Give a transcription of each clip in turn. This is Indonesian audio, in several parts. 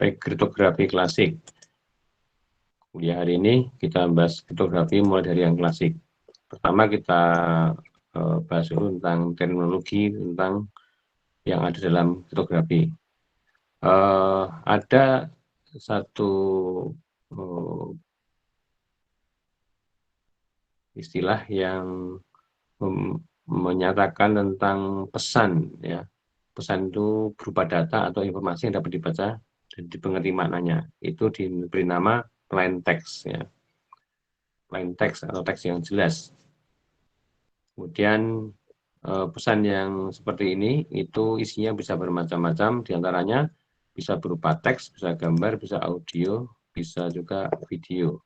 Baik, kriptografi klasik. Kuliah hari ini kita bahas kriptografi mulai dari yang klasik. Pertama kita bahas dulu tentang teknologi, tentang yang ada dalam kriptografi. Ada satu istilah yang menyatakan tentang pesan, ya. Pesan itu berupa data atau informasi yang dapat dibaca dan dimengerti maknanya. Itu diberi nama plain text, ya. Plain text atau teks yang jelas. Kemudian pesan yang seperti ini itu isinya bisa bermacam-macam, diantaranya bisa berupa teks, bisa gambar, bisa audio, bisa juga video.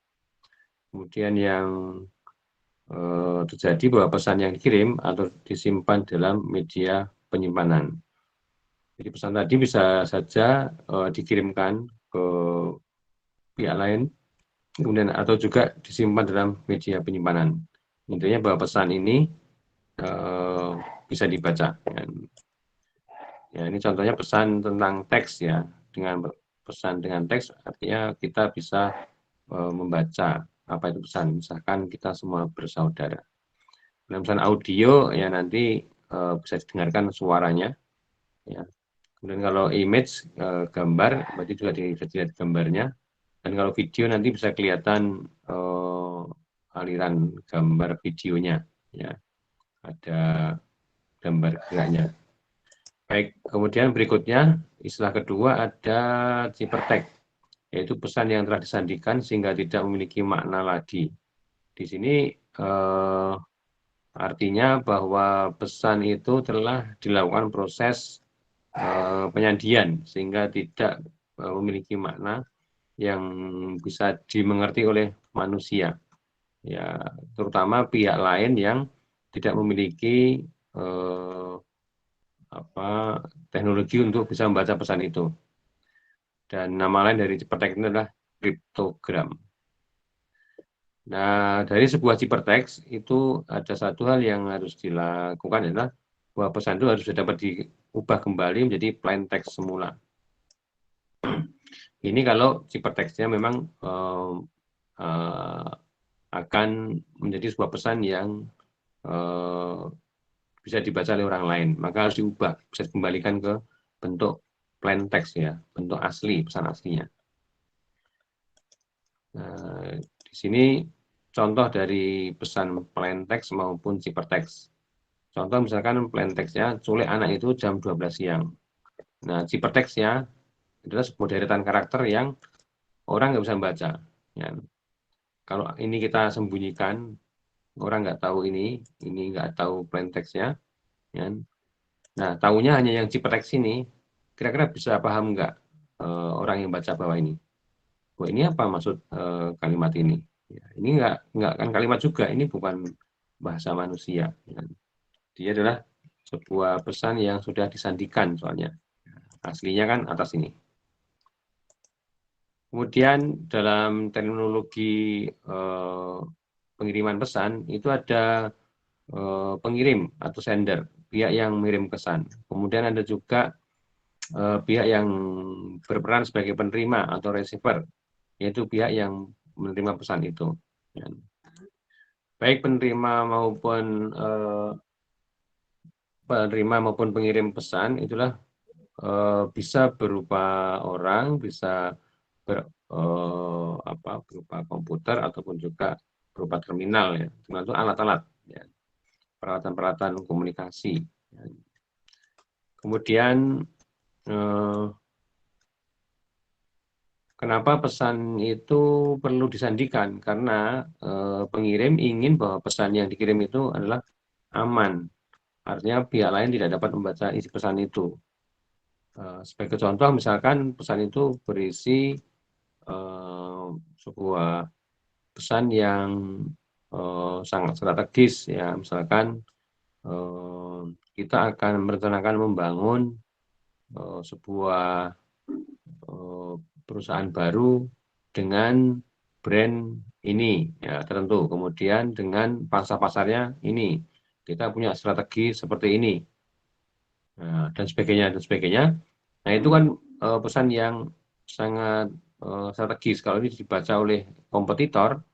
Kemudian yang terjadi bahwa pesan yang dikirim atau disimpan dalam media penyimpanan. Jadi pesan tadi bisa saja dikirimkan ke pihak lain, kemudian atau juga disimpan dalam media penyimpanan. Intinya bahwa pesan ini bisa dibaca. Ya, ini contohnya pesan tentang teks, ya. Dengan pesan dengan teks artinya kita bisa membaca apa itu pesan. Misalkan kita semua bersaudara. Dalam pesan audio ya nanti bisa didengarkan suaranya, ya. Kemudian kalau image gambar berarti juga bisa dilihat gambarnya, dan kalau video nanti bisa kelihatan aliran gambar videonya, ya, ada gambar geraknya. Baik, kemudian berikutnya istilah kedua ada ciphertext, yaitu pesan yang telah disandikan sehingga tidak memiliki makna lagi. Di sini artinya bahwa pesan itu telah dilakukan proses penyandian sehingga tidak memiliki makna yang bisa dimengerti oleh manusia, ya, terutama pihak lain yang tidak memiliki teknologi untuk bisa membaca pesan itu. Dan nama lain dari ciphertext ini adalah kriptogram. Nah, dari sebuah ciphertext itu ada satu hal yang harus dilakukan, adalah bahwa pesan itu harus dapat diubah kembali menjadi plain text semula. Ini kalau ciphertextnya memang akan menjadi sebuah pesan yang bisa dibaca oleh orang lain, maka harus diubah, bisa dikembalikan ke bentuk plain text, ya, bentuk asli, pesan aslinya. Nah, di sini contoh dari pesan plain text maupun ciphertext. Contoh misalkan plain text-nya, culik anak itu jam 12 siang. Nah, ciphertext-nya adalah sebuah deretan karakter yang orang nggak bisa membaca. Ya. Kalau ini kita sembunyikan, orang nggak tahu ini nggak tahu plain text-nya. Ya. Nah, tahunya hanya yang ciphertext ini, kira-kira bisa paham nggak orang yang baca bawah ini? Wah, ini apa maksud kalimat ini? Ya, ini nggak kan kalimat juga, ini bukan bahasa manusia. Ya. Dia adalah sebuah pesan yang sudah disandikan soalnya. Aslinya kan atas ini. Kemudian dalam teknologi pengiriman pesan itu ada pengirim atau sender, pihak yang mengirim pesan. Kemudian ada juga pihak yang berperan sebagai penerima atau receiver, yaitu pihak yang menerima pesan itu. Baik penerima maupun pengirim pesan itulah bisa berupa orang, bisa berupa komputer ataupun juga berupa terminal, ya. Terminal itu alat-alat, ya, peralatan-peralatan komunikasi. Ya. Kemudian kenapa pesan itu perlu disandikan? Karena pengirim ingin bahwa pesan yang dikirim itu adalah aman. Artinya pihak lain tidak dapat membaca isi pesan itu. Sebagai contoh, misalkan pesan itu berisi sebuah pesan yang sangat strategis, ya, misalkan kita akan merencanakan membangun sebuah perusahaan baru dengan brand ini, ya, tertentu, kemudian dengan pangsa pasarnya ini, kita punya strategi seperti ini, dan sebagainya dan sebagainya. Nah, itu kan pesan yang sangat strategis. Kalau ini dibaca oleh kompetitor,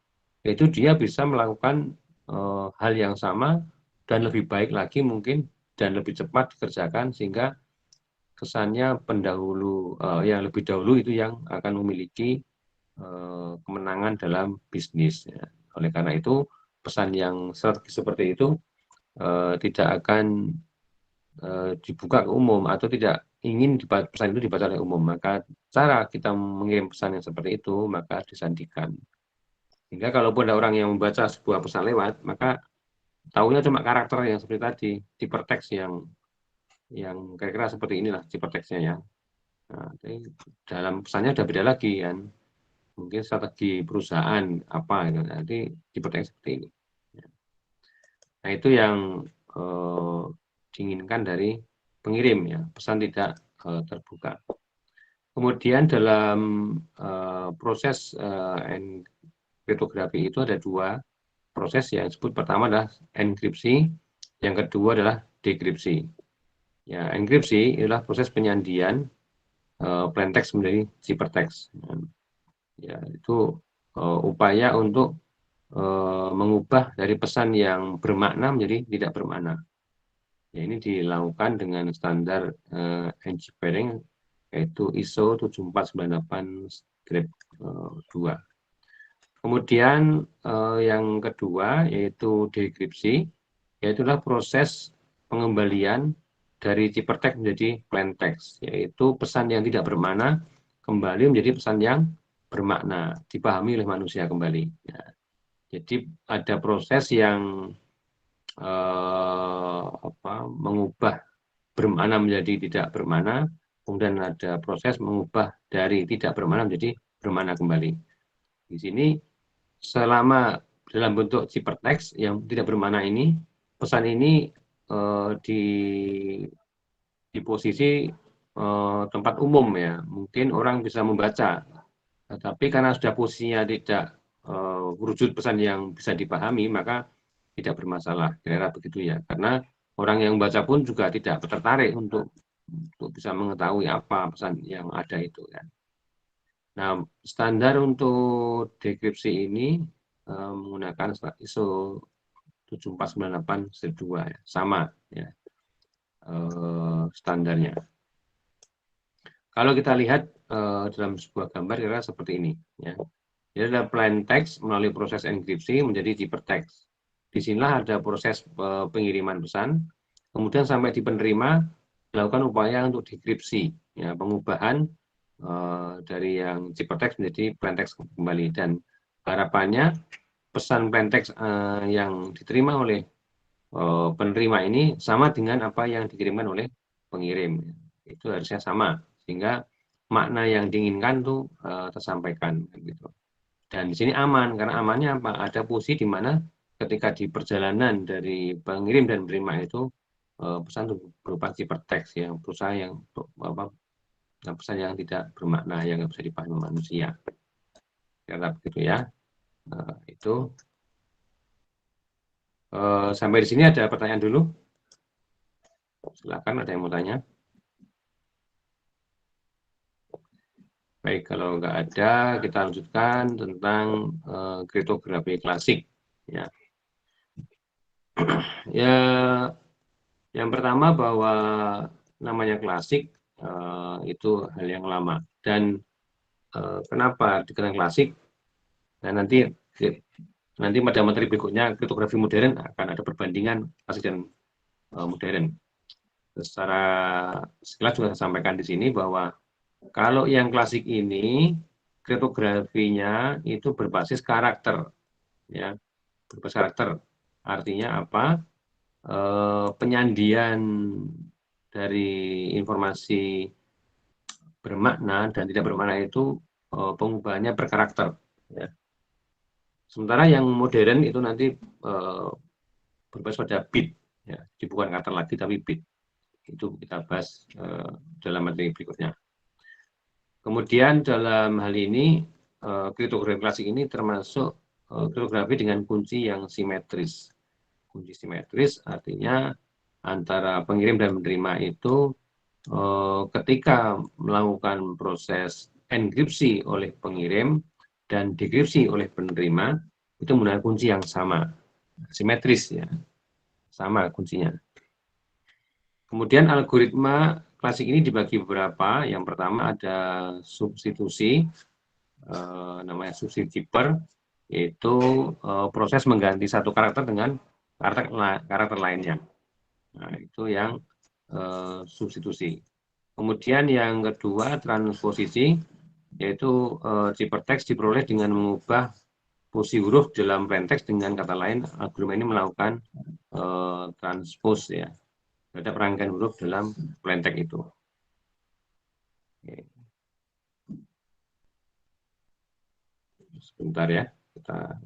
itu dia bisa melakukan hal yang sama dan lebih baik lagi mungkin dan lebih cepat dikerjakan, sehingga kesannya pendahulu yang lebih dahulu itu yang akan memiliki kemenangan dalam bisnis. Ya. Oleh karena itu pesan yang strategis seperti itu tidak akan dibuka ke umum atau tidak ingin pesan itu dibaca oleh umum. Maka cara kita mengirim pesan yang seperti itu maka disandikan. Sehingga kalaupun ada orang yang membaca sebuah pesan lewat, maka tahunya cuma karakter yang seperti tadi, hypertext yang kira-kira seperti inilah hypertextnya ya. Nah, dalam pesannya udah beda lagi kan. Mungkin strategi perusahaan apa gitu. Nanti hypertext seperti ini. Nah, itu yang diinginkan dari pengirim ya, pesan tidak terbuka. Kemudian dalam proses kriptografi itu ada dua proses yang disebut. Pertama adalah enkripsi, yang kedua adalah dekripsi. Ya, enkripsi adalah proses penyandian plain text menjadi ciphertext. Ya, itu upaya untuk mengubah dari pesan yang bermakna menjadi tidak bermakna. Ya, ini dilakukan dengan standar engineering yaitu ISO 7498-2. Kemudian yang kedua yaitu dekripsi, yaitulah proses pengembalian dari ciphertext menjadi plain text, yaitu pesan yang tidak bermakna kembali menjadi pesan yang bermakna, dipahami oleh manusia kembali. Ya. Jadi ada proses yang mengubah bermakna menjadi tidak bermakna, kemudian ada proses mengubah dari tidak bermakna menjadi bermakna kembali. Di sini selama dalam bentuk ciphertext yang tidak bermakna ini, pesan ini di posisi tempat umum ya, mungkin orang bisa membaca, tetapi karena sudah posisinya tidak wujud pesan yang bisa dipahami, maka tidak bermasalah, kira-kira begitu ya. Karena orang yang membaca pun juga tidak tertarik untuk bisa mengetahui apa pesan yang ada itu kan. Nah, standar untuk dekripsi ini menggunakan ISO 7498-2 ya, sama ya standarnya. Kalau kita lihat dalam sebuah gambar kira seperti ini ya. Jadi ada plain text melalui proses enkripsi menjadi ciphertext. Disinilah ada proses pengiriman pesan, kemudian sampai di penerima dilakukan upaya untuk dekripsi, ya, pengubahan dari yang ciphertext menjadi plain text kembali, dan harapannya pesan plain text yang diterima oleh penerima ini sama dengan apa yang dikirimkan oleh pengirim. Itu harusnya sama sehingga makna yang diinginkan tuh tersampaikan gitu. Dan di sini aman, karena amannya apa? Ada posisi di mana ketika di perjalanan dari pengirim dan penerima itu pesan berupa ciphertext yang berusaha yang pesan yang tidak bermakna yang nggak bisa dipahami manusia. Kira begitu ya. Itu sampai di sini ada pertanyaan dulu. Silakan, ada yang mau tanya. Baik, kalau nggak ada, kita lanjutkan tentang kriptografi klasik. Ya. Ya, yang pertama bahwa namanya klasik itu hal yang lama. Dan kenapa dikatakan klasik? Nah, nanti pada materi berikutnya kriptografi modern akan ada perbandingan klasik dan modern. Secara sekilas juga saya sampaikan di sini bahwa kalau yang klasik ini kriptografinya itu berbasis karakter, ya, berbasis karakter. Artinya apa? Penyandian dari informasi bermakna dan tidak bermakna itu pengubahannya berkarakter. Ya. Sementara yang modern itu nanti berbasis pada bit, ya, jadi bukan kata lagi tapi bit. Itu kita bahas dalam materi berikutnya. Kemudian dalam hal ini kriptografi klasik ini termasuk kriptografi dengan kunci yang simetris. Kunci simetris artinya antara pengirim dan penerima itu ketika melakukan proses enkripsi oleh pengirim dan dekripsi oleh penerima itu menggunakan kunci yang sama, simetris ya, sama kuncinya. Kemudian algoritma klasik ini dibagi beberapa. Yang pertama ada substitusi, namanya substituper, yaitu proses mengganti satu karakter dengan karakter lainnya. Nah, itu yang substitusi. Kemudian yang kedua transposisi, yaitu ciphertext diperoleh dengan mengubah posisi huruf dalam plaintext. Dengan kata lain, algoritma ini melakukan transpose ya terhadap rangkaian huruf dalam plaintext itu. Oke. Sebentar ya, kita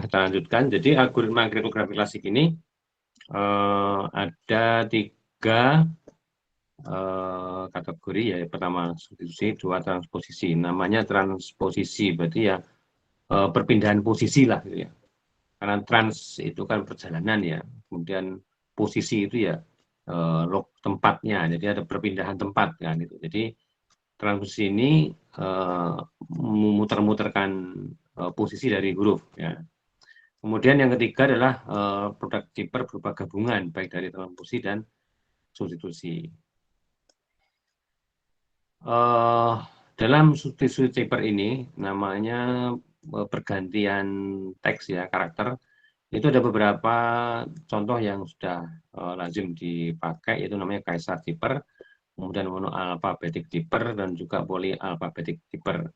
lanjutkan. Jadi algoritma kriptografi klasik ini ada 3 kategori ya. Pertama substitusi, 2 transposisi. Namanya transposisi berarti ya perpindahan posisi lah gitu ya. Karena trans itu kan perjalanan ya. Kemudian posisi itu ya tempatnya. Jadi ada perpindahan tempat kan gitu. Jadi transposisi ini memutar-mutarkan posisi dari huruf ya. Kemudian yang ketiga adalah produk cipher berupa gabungan baik dari transposisi dan substitusi. Dalam substitusi cipher ini namanya pergantian teks ya, karakter. Itu ada beberapa contoh yang sudah lazim dipakai, yaitu namanya Caesar cipher, kemudian monoalfabetik cipher, dan juga polyalfabetik cipher.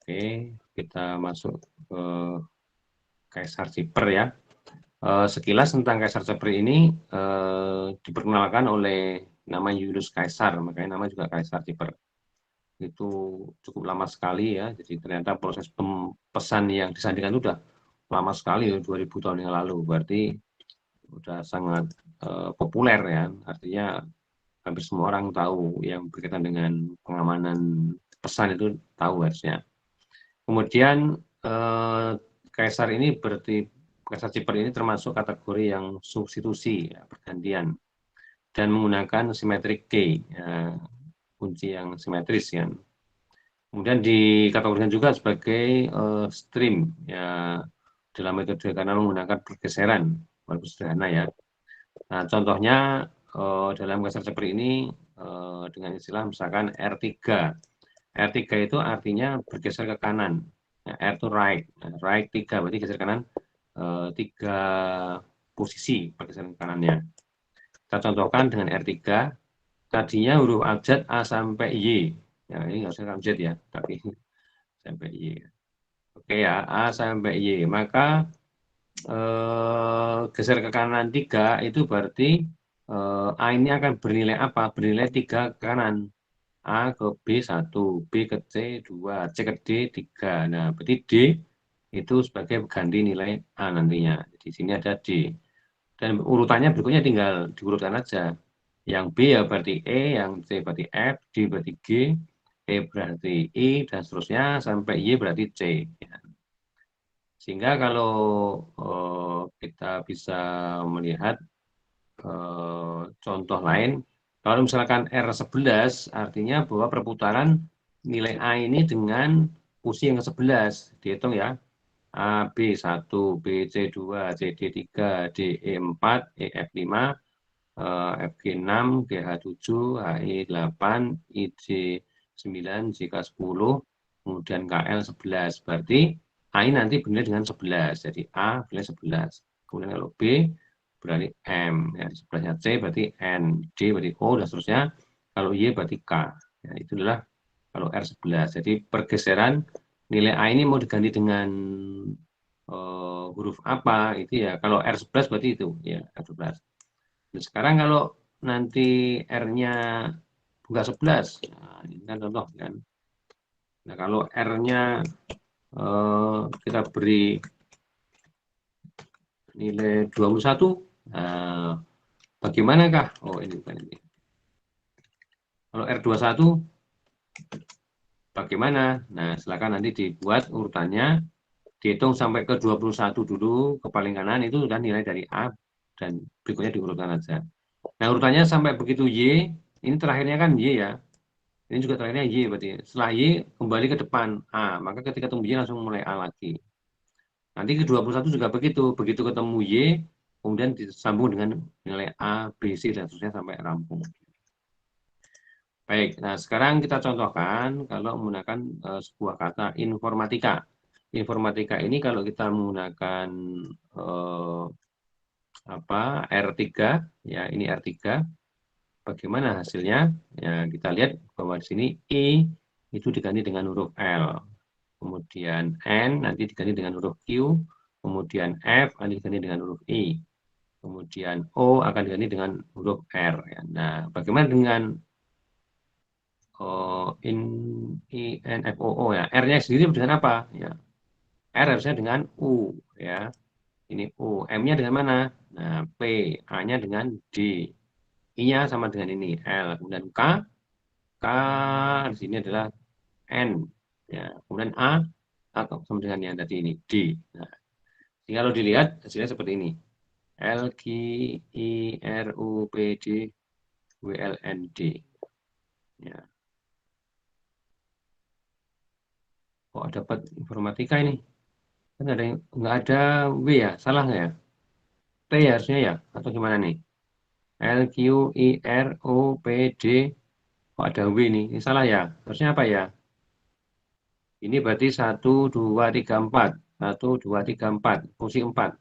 Oke, kita masuk ke Caesar cipher ya. Sekilas tentang Caesar cipher ini diperkenalkan oleh nama Julius Caesar, makanya nama juga Caesar cipher. Itu cukup lama sekali ya, jadi ternyata proses pesan yang disandikan itu sudah lama sekali, 2000 tahun yang lalu, berarti sudah sangat populer ya, artinya hampir semua orang tahu yang berkaitan dengan pengamanan pesan itu tahu harusnya. Kemudian Caesar ini berarti Caesar cipher ini termasuk kategori yang substitusi ya, pergantian, dan menggunakan symmetric key ya, kunci yang simetris kan. Kemudian dikategorikan juga sebagai stream ya, dalam metode karena menggunakan pergeseran, walaupun sederhana ya. Nah, contohnya dalam Caesar cipher ini dengan istilah misalkan R3. R3 itu artinya bergeser ke kanan. Ya, R itu right. Nah, right 3 berarti geser kanan 3 posisi pergeseran kanannya. Kita contohkan dengan R3. Tadinya huruf abjad A sampai Y. Ya, ini nggak usah abjad ya, tapi sampai Y. Oke ya, A sampai Y. Maka geser ke kanan 3 itu berarti A ini akan bernilai apa? Bernilai 3 ke kanan. A ke B 1, B ke C 2, C ke D 3. Nah, berarti D itu sebagai ganti nilai A nantinya. Di sini ada D. Dan urutannya berikutnya tinggal diurutkan aja. Yang B ya berarti E, yang C berarti F, D berarti G, E berarti I, dan seterusnya sampai Y berarti C. Sehingga kalau kita bisa melihat contoh lain, kalau misalkan R11 artinya bahwa perputaran nilai A ini dengan posisi yang ke-11. Dihitung ya. A, B1, B, C2, CD3, DE4, EF5, FG6, GH7, HI8, IJ9, JK10, kemudian KL11. Berarti A ini nanti bernilai dengan 11. Jadi A bernilai 11. Kemudian kalau B berarti M. Ya, di sebelahnya C berarti N. D berarti O, dan seterusnya. Kalau Y berarti K. Ya, itu adalah kalau R11. Jadi pergeseran nilai A ini mau diganti dengan huruf apa itu ya. Kalau R11 berarti itu ya R11. Nah, sekarang kalau nanti R-nya bukan 11, nah, ini kan contoh kan. Nah, kalau R-nya kita beri nilai 21, nah, bagaimanakah? Oh, ini bukan ini. Kalau R21 bagaimana? Nah, silakan nanti dibuat urutannya, dihitung sampai ke 21 dulu, ke paling kanan itu sudah nilai dari A, dan berikutnya diurutkan aja. Nah, urutannya sampai begitu Y, ini terakhirnya kan Y ya. Ini juga terakhirnya Y berarti. Setelah Y kembali ke depan A, maka ketika ketemu Y langsung mulai A lagi. Nanti ke 21 juga begitu. Begitu ketemu Y, kemudian disambung dengan nilai A, B, C, dan seterusnya sampai rampung. Baik, nah sekarang kita contohkan kalau menggunakan sebuah kata informatika. Informatika ini kalau kita menggunakan R3, ya ini R3, bagaimana hasilnya? Ya, kita lihat bahwa di sini I itu diganti dengan huruf L, kemudian N nanti diganti dengan huruf Q, kemudian F nanti diganti dengan huruf I, kemudian O akan diganti dengan huruf R. Ya. Nah, bagaimana dengan I, N, F, O, O ya? R-nya sendiri dengan apa? Ya, R harusnya dengan U, ya. Ini U, M-nya dengan mana? Nah, P, A-nya dengan D, I-nya sama dengan ini L, kemudian K di sini adalah N, ya. Kemudian A atau sama dengan yang tadi ini D. Nah, kalau dilihat hasilnya seperti ini. L, G, I, R, U, P, D, W, L, N, D. Ya. Kok dapat informatika ini? Kan ada nggak ada W ya? Salah nggak ya? T ya harusnya ya? Atau gimana nih? L, Q, I, R, O, P, D. Kok ada W nih? Ini salah ya? Harusnya apa ya? Ini berarti 1, 2, 3, 4. 1, 2, 3, 4. Fungsi 4.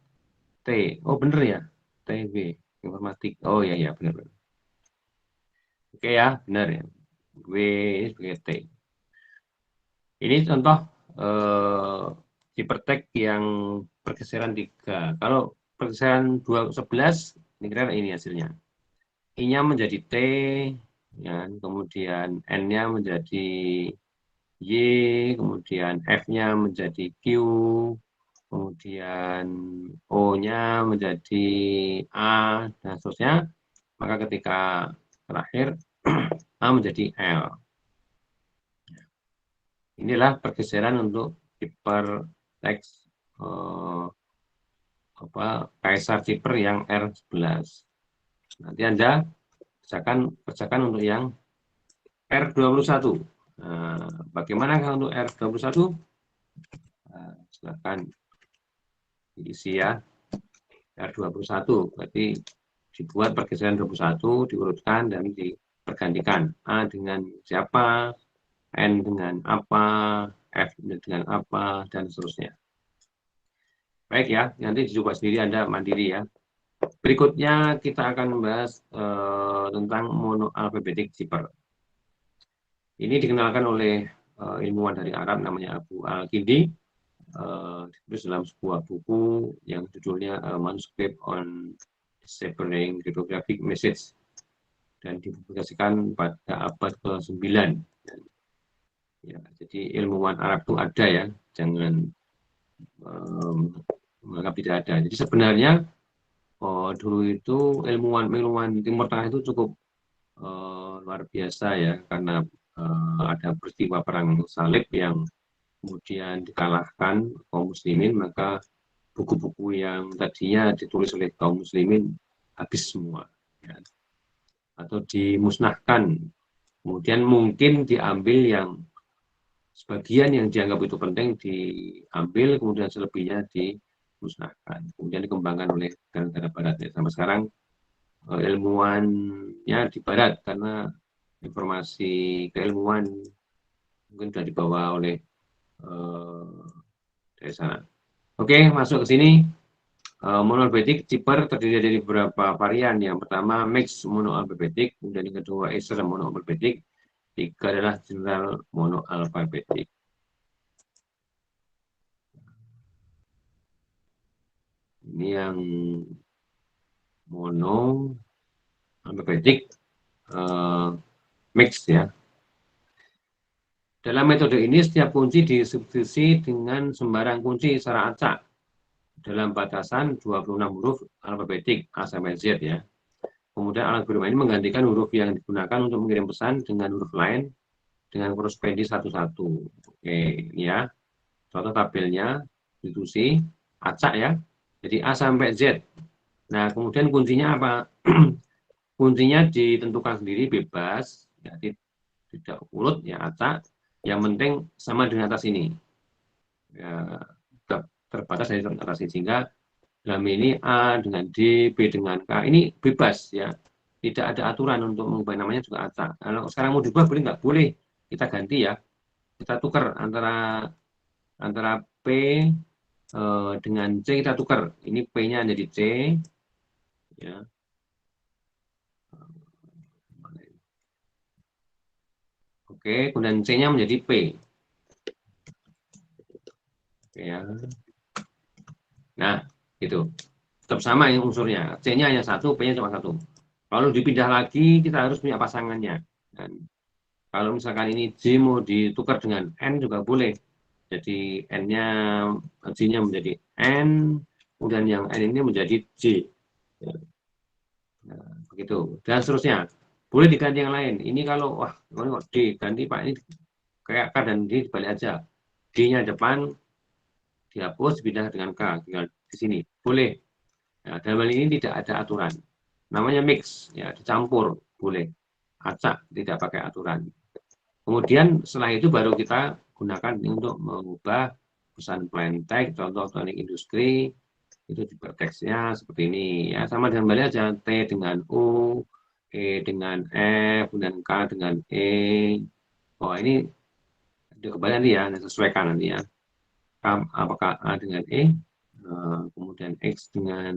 T. Oh, bener ya? TW. Informatik. Oh, iya, iya. Benar, benar. Oke ya, benar ya. W ini sebagai T. Ini contoh hipertek yang pergeseran 3. Kalau pergeseran 11, ini kira ini hasilnya. I-nya menjadi T, ya, kemudian N-nya menjadi Y, kemudian F-nya menjadi Q, kemudian O-nya menjadi A, dan seterusnya. Maka ketika terakhir A menjadi L. Inilah pergeseran untuk hiperteks Kaisar Ciper yang R11. Nanti Anda kerjakan untuk yang R21. Nah, bagaimana untuk R21? Nah, silakan diisi ya. R21 berarti dibuat pergeseran 21, diurutkan dan dipergantikan. A dengan siapa, N dengan apa, F dengan apa, dan seterusnya. Baik ya, nanti dicoba sendiri Anda mandiri ya. Berikutnya kita akan membahas tentang monoalfabetik Ciper. Ini dikenalkan oleh ilmuwan dari Arab namanya Abu Al-Kindi, ditulis dalam sebuah buku yang judulnya Manuscript on Deciphering Cryptographic Message dan dipublikasikan pada abad ke-9. Ya, jadi ilmuwan Arab itu ada ya, jangan menganggap tidak ada. Jadi sebenarnya dulu itu ilmuwan Timur Tengah itu cukup luar biasa ya, karena ada peristiwa perang salib yang kemudian dikalahkan kaum muslimin, maka buku-buku yang tadinya ditulis oleh kaum muslimin habis semua ya, atau dimusnahkan. Kemudian mungkin diambil yang sebagian yang dianggap itu penting diambil, kemudian selebihnya dimusnahkan. Kemudian dikembangkan oleh negara-negara barat ya. Sampai sekarang ilmuwannya di barat karena informasi keilmuan mungkin sudah dibawa oleh dari sana. Oke, masuk ke sini. Monoalfabetik Ciper terdiri dari beberapa varian. Yang pertama mix monoalfabetik, kemudian yang kedua Acer monoalfabetik, tiga adalah general monoalfabetik. Ini yang mono, alfabetik, mix ya. Dalam metode ini setiap kunci disubstitusi dengan sembarang kunci secara acak dalam batasan 26 huruf alfabetik A sampai Z ya. Kemudian algoritma ini menggantikan huruf yang digunakan untuk mengirim pesan dengan huruf lain dengan korrespondi satu-satu. Oke, ini ya. Contoh tabelnya, institusi, acak ya. Jadi A sampai Z. Nah, kemudian kuncinya apa? Kuncinya ditentukan sendiri bebas, ya, tidak urut, ya acak. Yang penting sama dengan atas ini. Ya, terbatas dari atas ini. Sehingga dalam ini A dengan D, B dengan K, ini bebas ya. Tidak ada aturan untuk mengubah namanya juga acak. Kalau sekarang mau diubah boleh nggak? Boleh. Kita ganti ya. Kita tukar antara P dengan C, kita tukar. Ini P-nya jadi C. Ya. Oke, kemudian C-nya menjadi P. Oke, ya. Nah, itu. Tetap sama yang unsurnya. C-nya hanya satu, P-nya cuma satu. Kalau dipindah lagi, kita harus punya pasangannya. Dan kalau misalkan ini J mau ditukar dengan N juga boleh. Jadi N-nya, J-nya menjadi N, kemudian yang N ini menjadi J. Nah, begitu. Dan seterusnya. Boleh diganti yang lain. Ini kalau, wah, D, ganti Pak, ini kayak K dan D dibalik aja. D-nya depan, dihapus, dipindah dengan K. Tinggal di sini. Boleh. Nah, dalam hal ini tidak ada aturan. Namanya mix, ya dicampur, boleh. Acak, tidak pakai aturan. Kemudian setelah itu baru kita gunakan untuk mengubah pesan plain text, contoh teknik industri, itu juga teksnya seperti ini. Ya, sama dengan balik aja, T dengan U, E dengan F, dan K dengan E. Oh, ini kembali nanti ya, sesuaikan nanti ya. Apakah A dengan E, kemudian X dengan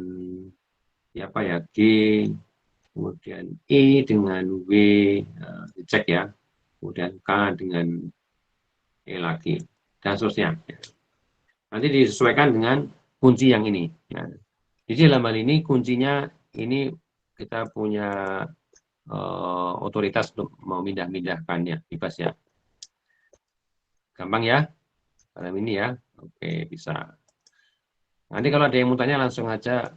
apa ya, G, kemudian E dengan W, dicek ya, kemudian K dengan E lagi, dan seterusnya. Nanti disesuaikan dengan kunci yang ini. Ya. Jadi dalam hal ini kuncinya ini kita punya otoritas untuk memindah-mindahkannya, bebas ya. Gampang ya, dalam ini ya. Oke, bisa. Nanti kalau ada yang mau tanya langsung aja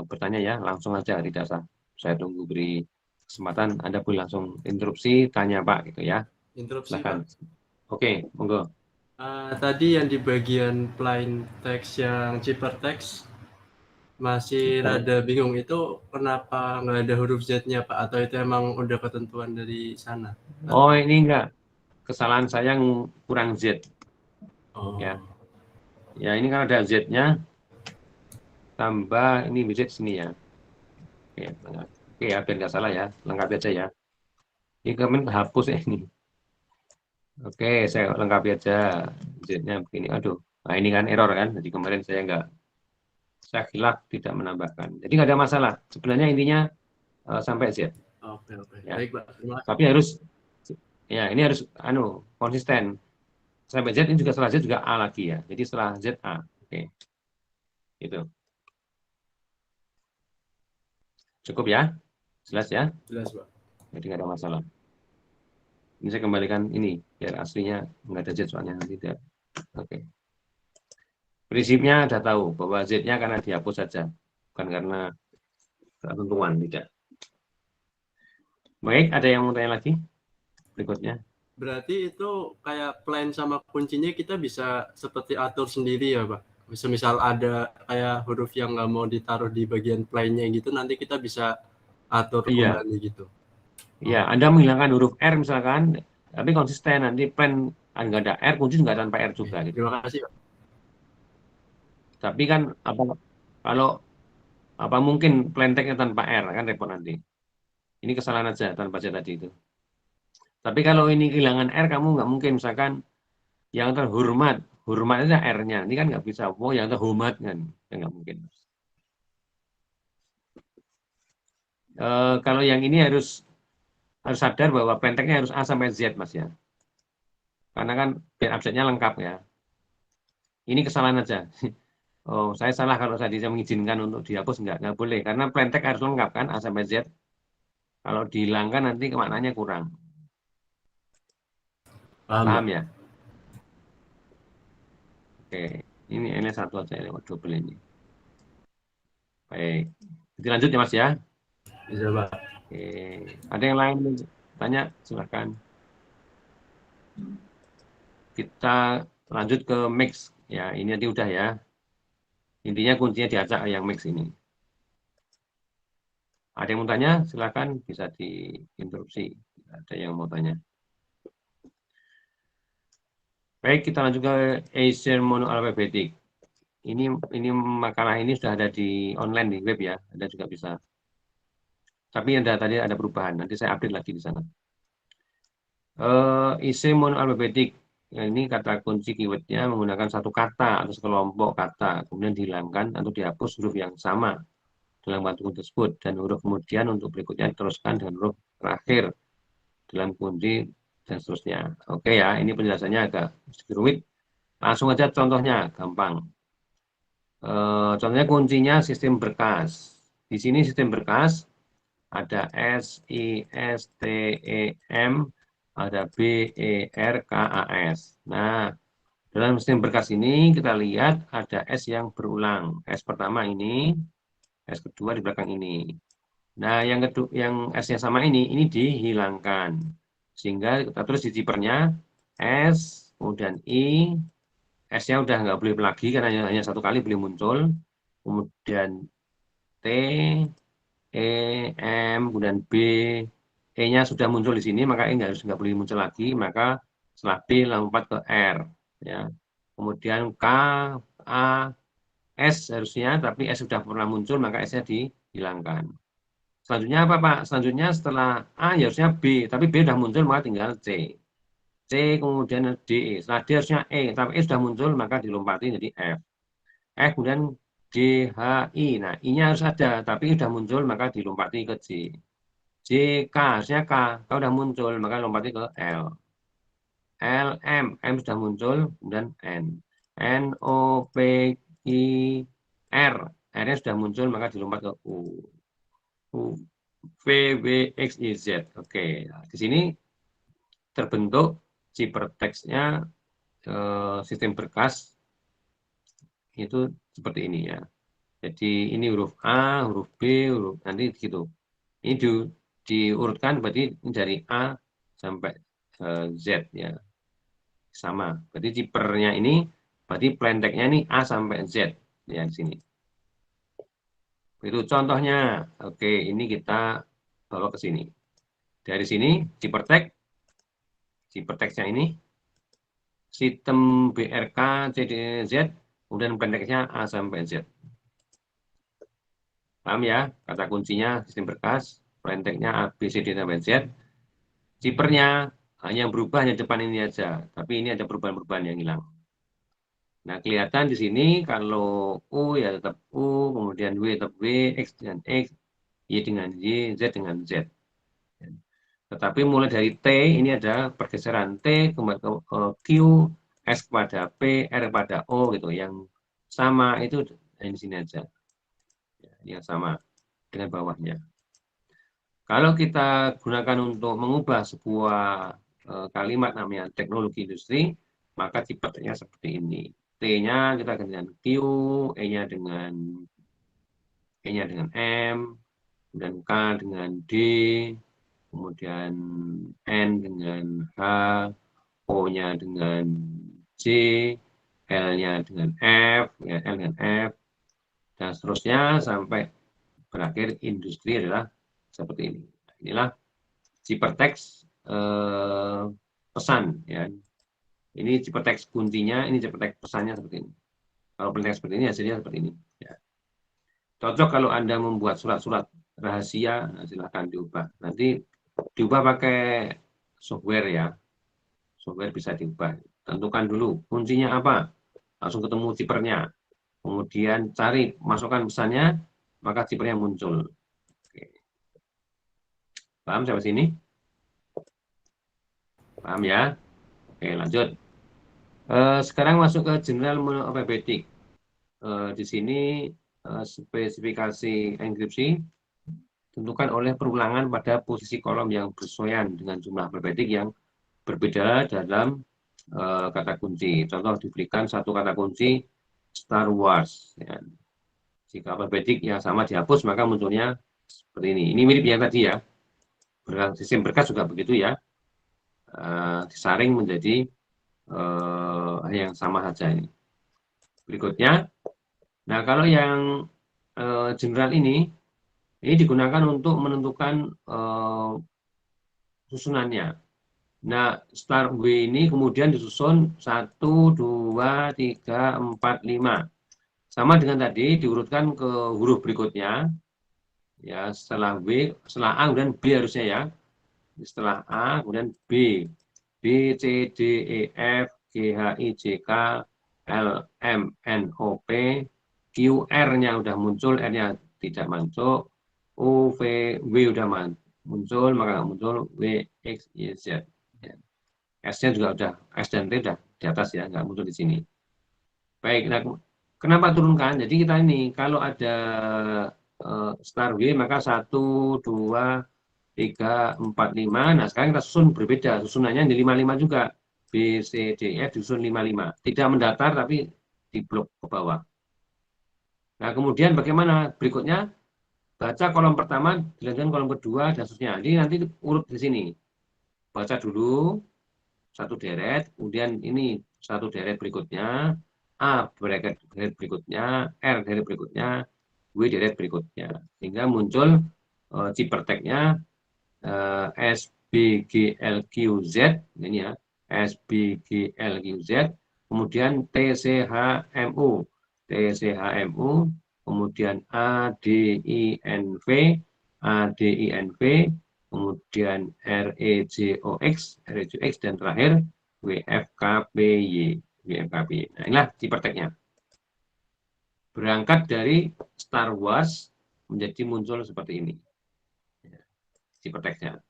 bertanya ya, langsung aja, tidak usah saya tunggu beri kesempatan. Anda boleh langsung interupsi, tanya Pak gitu ya. Interupsi Silakan. Pak. Oke, monggo. Tadi yang di bagian plain text yang hypertext masih rada bingung, itu kenapa nggak ada huruf Z-nya Pak? Atau itu emang udah ketentuan dari sana? Oh, ini enggak, kesalahan saya kurang Z Oh. ya. Ya ini kan ada Z-nya, tambah ini Z sini ya. Oke ya, biar nggak salah ya, lengkapi aja ya. Ini kemarin hapus ya ini. Oke, saya lengkapi aja. Z-nya begini, aduh. Nah ini kan error kan, jadi kemarin saya khilaf tidak menambahkan. Jadi nggak ada masalah. Sebenarnya intinya sampai Z. Oke. Ya. Baik Pak, terima kasih. Tapi harus, ya ini harus konsisten. Sampai Z ini juga setelah Z juga A lagi ya. Jadi setelah Z A. Oke. Itu. Cukup ya? Jelas ya? Jelas Pak. Jadi nggak ada masalah. Ini saya kembalikan ini, biar aslinya nggak ada Z soalnya nanti tidak. Oke. Prinsipnya sudah tahu bahwa Z-nya karena dihapus saja, bukan karena ketentuan, tidak. Baik, ada yang mau tanya lagi? Berikutnya. Berarti itu kayak plain sama kuncinya kita bisa seperti atur sendiri ya Pak? Misal ada kayak huruf yang nggak mau ditaruh di bagian plainnya gitu, nanti kita bisa atur Iya. kembali gitu. Iya, Anda menghilangkan huruf R misalkan, tapi konsisten nanti plain nggak ada R, kunci nggak tanpa R juga. Gitu. Terima kasih Pak. Tapi kan kalau mungkin plain text-nya tanpa R kan repot nanti. Ini kesalahan aja tanpa Z tadi itu. Tapi kalau ini kehilangan R, kamu nggak mungkin misalkan yang terhormat, hormat itu R-nya. Ini kan nggak bisa. Oh, yang terhormat kan, ya nggak mungkin. Kalau yang ini harus sadar bahwa plain text-nya harus A sampai Z, Mas ya. Karena kan biar absennya lengkap ya. Ini kesalahan aja. Oh, saya salah kalau tadi saya mengizinkan untuk dihapus, nggak boleh. Karena plain text harus lengkap kan, A sampai Z. Kalau dihilangkan nanti maknanya kurang. Paham, Pak. Paham ya? Oke, ini satu aja, ini double ini. Baik, jadi lanjut ya Mas ya. Bisa, Pak. Oke, ada yang lain tanya, silakan. Kita lanjut ke mix. Ya, ini nanti udah ya. Intinya kuncinya diacak yang mix ini. Ada yang mau tanya, silakan bisa diinterupsi. Ada yang mau tanya. Baik, kita lanjut ke Asian Monoalphabetic. Ini makalah ini sudah ada di online di web ya, ada juga bisa. Tapi tadi ada perubahan, nanti saya update lagi di sana. Isi monoalphabetic, ini kata kunci keywordnya menggunakan satu kata atau sekelompok kata, kemudian dihilangkan atau dihapus huruf yang sama dalam bantuan tersebut, dan huruf kemudian untuk berikutnya diteruskan dengan huruf terakhir dalam kunci dan seterusnya. Oke ya, ini penjelasannya agak sedikit rumit. Langsung aja contohnya, gampang. Contohnya kuncinya sistem berkas. Di sini sistem berkas ada S, I, S, T, E, M, ada B, E, R, K, A, S. Nah, dalam sistem berkas ini kita lihat ada S yang berulang. S pertama ini, S kedua di belakang ini. Nah, yang kedua, yang S yang sama ini dihilangkan. Sehingga kita tulis di zippernya S, kemudian I, S-nya udah nggak boleh lagi karena hanya satu kali boleh muncul. Kemudian T, E, M, kemudian B, E-nya sudah muncul di sini, maka E nggak boleh muncul lagi, maka setelah B lompat ke R. Ya. Kemudian K, A, S harusnya, tapi S sudah pernah muncul, maka S-nya dihilangkan. Selanjutnya apa Pak? Selanjutnya setelah A ya harusnya B, tapi B sudah muncul, maka tinggal C. C kemudian D, setelah D harusnya E, tapi E sudah muncul, maka dilompati jadi F. Kemudian G, H, I. Nah, I-nya harus ada, tapi sudah muncul, maka dilompati ke J. J, K, harusnya K. K sudah muncul, maka lompati ke L. L, M. M sudah muncul, kemudian N. N, O, P, I, R. R-nya sudah muncul, maka dilompat ke U. U, V, W, X, Y, Z. Oke, nah, di sini terbentuk ciphertext-nya sistem berkas itu seperti ini ya. Jadi ini huruf A, huruf B, huruf nanti gitu. Ini diurutkan berarti dari A sampai Z ya. Sama. Berarti zippernya ini berarti plain text-nya ini A sampai Z ya di sini. Itu contohnya. Oke, ini kita bawa ke sini. Dari sini zipper text-nya ini sistem BRK CDZ kemudian plain text-nya A sampai Z. Paham ya? Kata kuncinya sistem berkas, plain text-nya A, B, C, D, sampai Z. Zippernya hanya yang berubah hanya depan ini aja, tapi ini ada perubahan-perubahan yang hilang. Nah, kelihatan di sini kalau U ya tetap U, kemudian W tetap W, X dengan X, Y dengan Y, Z dengan Z. Tetapi mulai dari T ini ada pergeseran T kembali ke Q, S kepada P, R kepada O gitu. Yang sama itu di sini aja. Yang sama dengan bawahnya. Kalau kita gunakan untuk mengubah sebuah kalimat namanya teknologi industri, maka tipenya seperti ini. T-nya kita ganti dengan Q, E-nya dengan M, dan K dengan D, kemudian N dengan H, O-nya dengan J, L-nya dengan F, ya, L dengan F, dan seterusnya sampai berakhir industri adalah seperti ini. Inilah ciphertext pesan ya. Ini ciphertext kuncinya, ini ciphertext pesannya seperti ini. Kalau plain seperti ini hasilnya seperti ini. Ya. Cocok kalau Anda membuat surat-surat rahasia, nah silahkan diubah. Nanti diubah pakai software ya. Software bisa diubah. Tentukan dulu kuncinya apa. Langsung ketemu zippernya. Kemudian cari masukkan pesannya, maka zippernya muncul. Oke. Paham sampai sini? Paham ya? Oke, lanjut. Sekarang masuk ke general monoalphabetic. di sini spesifikasi enkripsi tentukan oleh perulangan pada posisi kolom yang bersesuaian dengan jumlah alfabetik yang berbeda dalam kata kunci. Contoh diberikan satu kata kunci Star Wars. Ya. Jika alfabetik yang sama dihapus, maka munculnya seperti ini. Ini mirip yang tadi ya. Sistem berkas juga begitu ya. Disaring menjadi yang sama saja ini. Berikutnya, nah kalau yang general ini digunakan untuk menentukan susunannya. Nah, Star W ini kemudian disusun 1, 2, 3, 4, 5. Sama dengan tadi, diurutkan ke huruf berikutnya. Ya, setelah W, setelah A, kemudian B harusnya ya. Setelah A, kemudian B. B, C, D, E, F, G, H, I, J, K, L, M, N, O, P, Q, R-nya udah muncul, R-nya tidak masuk, U, V, W udah muncul, maka muncul W, X, Y, Z. S-nya juga udah, S dan T udah di atas ya, nggak muncul di sini. Baik, nah kenapa turunkan? Jadi kita ini, kalau ada Star W, maka 1, 2, 3, 4, 5. Nah, sekarang kita susun berbeda. Susunannya di 55 juga. B, C, D, F disusun 55. Tidak mendatar, tapi di blok ke bawah. Nah, kemudian bagaimana? Berikutnya, baca kolom pertama, dilanjutkan kolom kedua, dan seterusnya. Jadi nanti urut di sini. Baca dulu, satu deret, kemudian ini satu deret berikutnya, A deret berikutnya, R deret berikutnya, W deret berikutnya. Sehingga muncul ciperteknya SBGLQZ, ini ya, SBGLQZ, kemudian TCHMU, kemudian ADINV, kemudian REJOX, dan terakhir WFKPY. Nah, inilah ciperteknya. Berangkat dari Star Wars menjadi muncul seperti ini. Ciperteknya.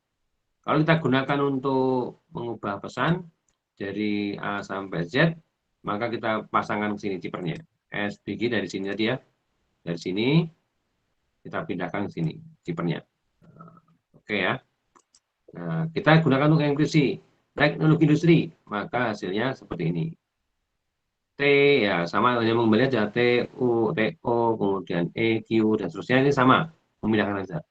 Kalau kita gunakan untuk mengubah pesan dari A sampai Z, maka kita pasangkan ke sini cipernya. SBG dari sini tadi ya. Dari sini kita pindahkan ke sini cipernya. Oke ya. Nah, kita gunakan untuk enkripsi teknologi industri, maka hasilnya seperti ini. T ya sama hanya mengembalikan aja T, U, T, O, kemudian E, Q dan seterusnya ini sama, memindahkan saja.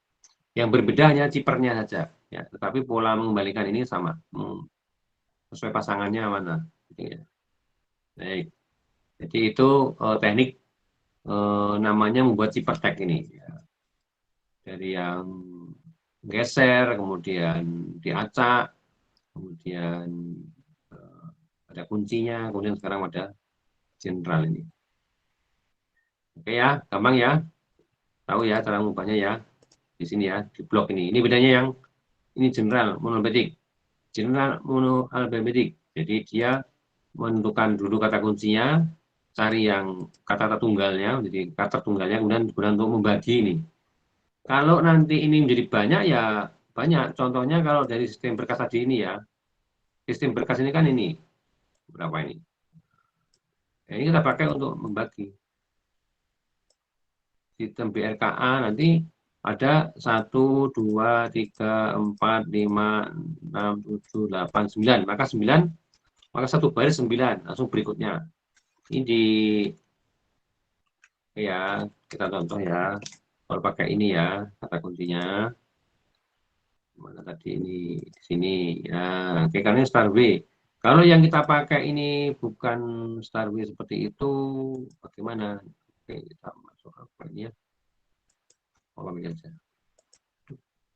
Yang berbeda hanya cipernya saja, ya. Tetapi pola mengembalikan ini sama, sesuai pasangannya mana. Ya. Baik. Jadi itu teknik namanya membuat cipertek ini. Ya. Dari yang geser, kemudian diacak, kemudian ada kuncinya, kemudian sekarang ada general ini. Oke ya, gampang ya. Tahu ya cara mengubahnya ya. Di sini ya, di blok ini. Ini bedanya yang ini general monoalfabetik. General monoalfabetik. Jadi dia menentukan dulu kata kuncinya, cari yang kata tunggalnya, jadi kata tunggalnya, kemudian digunakan untuk membagi ini. Kalau nanti ini menjadi banyak ya banyak. Contohnya kalau dari sistem berkas tadi ini ya, sistem berkas ini kan ini berapa ini? Nah, ini kita pakai untuk membagi. Sistem BRKA nanti ada 1, 2, 3, 4, 5, 6, 7, 8, 9. Maka 9, maka satu baris 9. Langsung berikutnya. Ini ya, kita contoh ya. Kalau pakai ini ya, kata kuncinya. Mana tadi ini? Di sini. Ya, oke, karena ini Star W. Kalau yang kita pakai ini bukan Star W seperti itu, bagaimana? Oke, kita masuk apa ini ya? Kolom ini aja.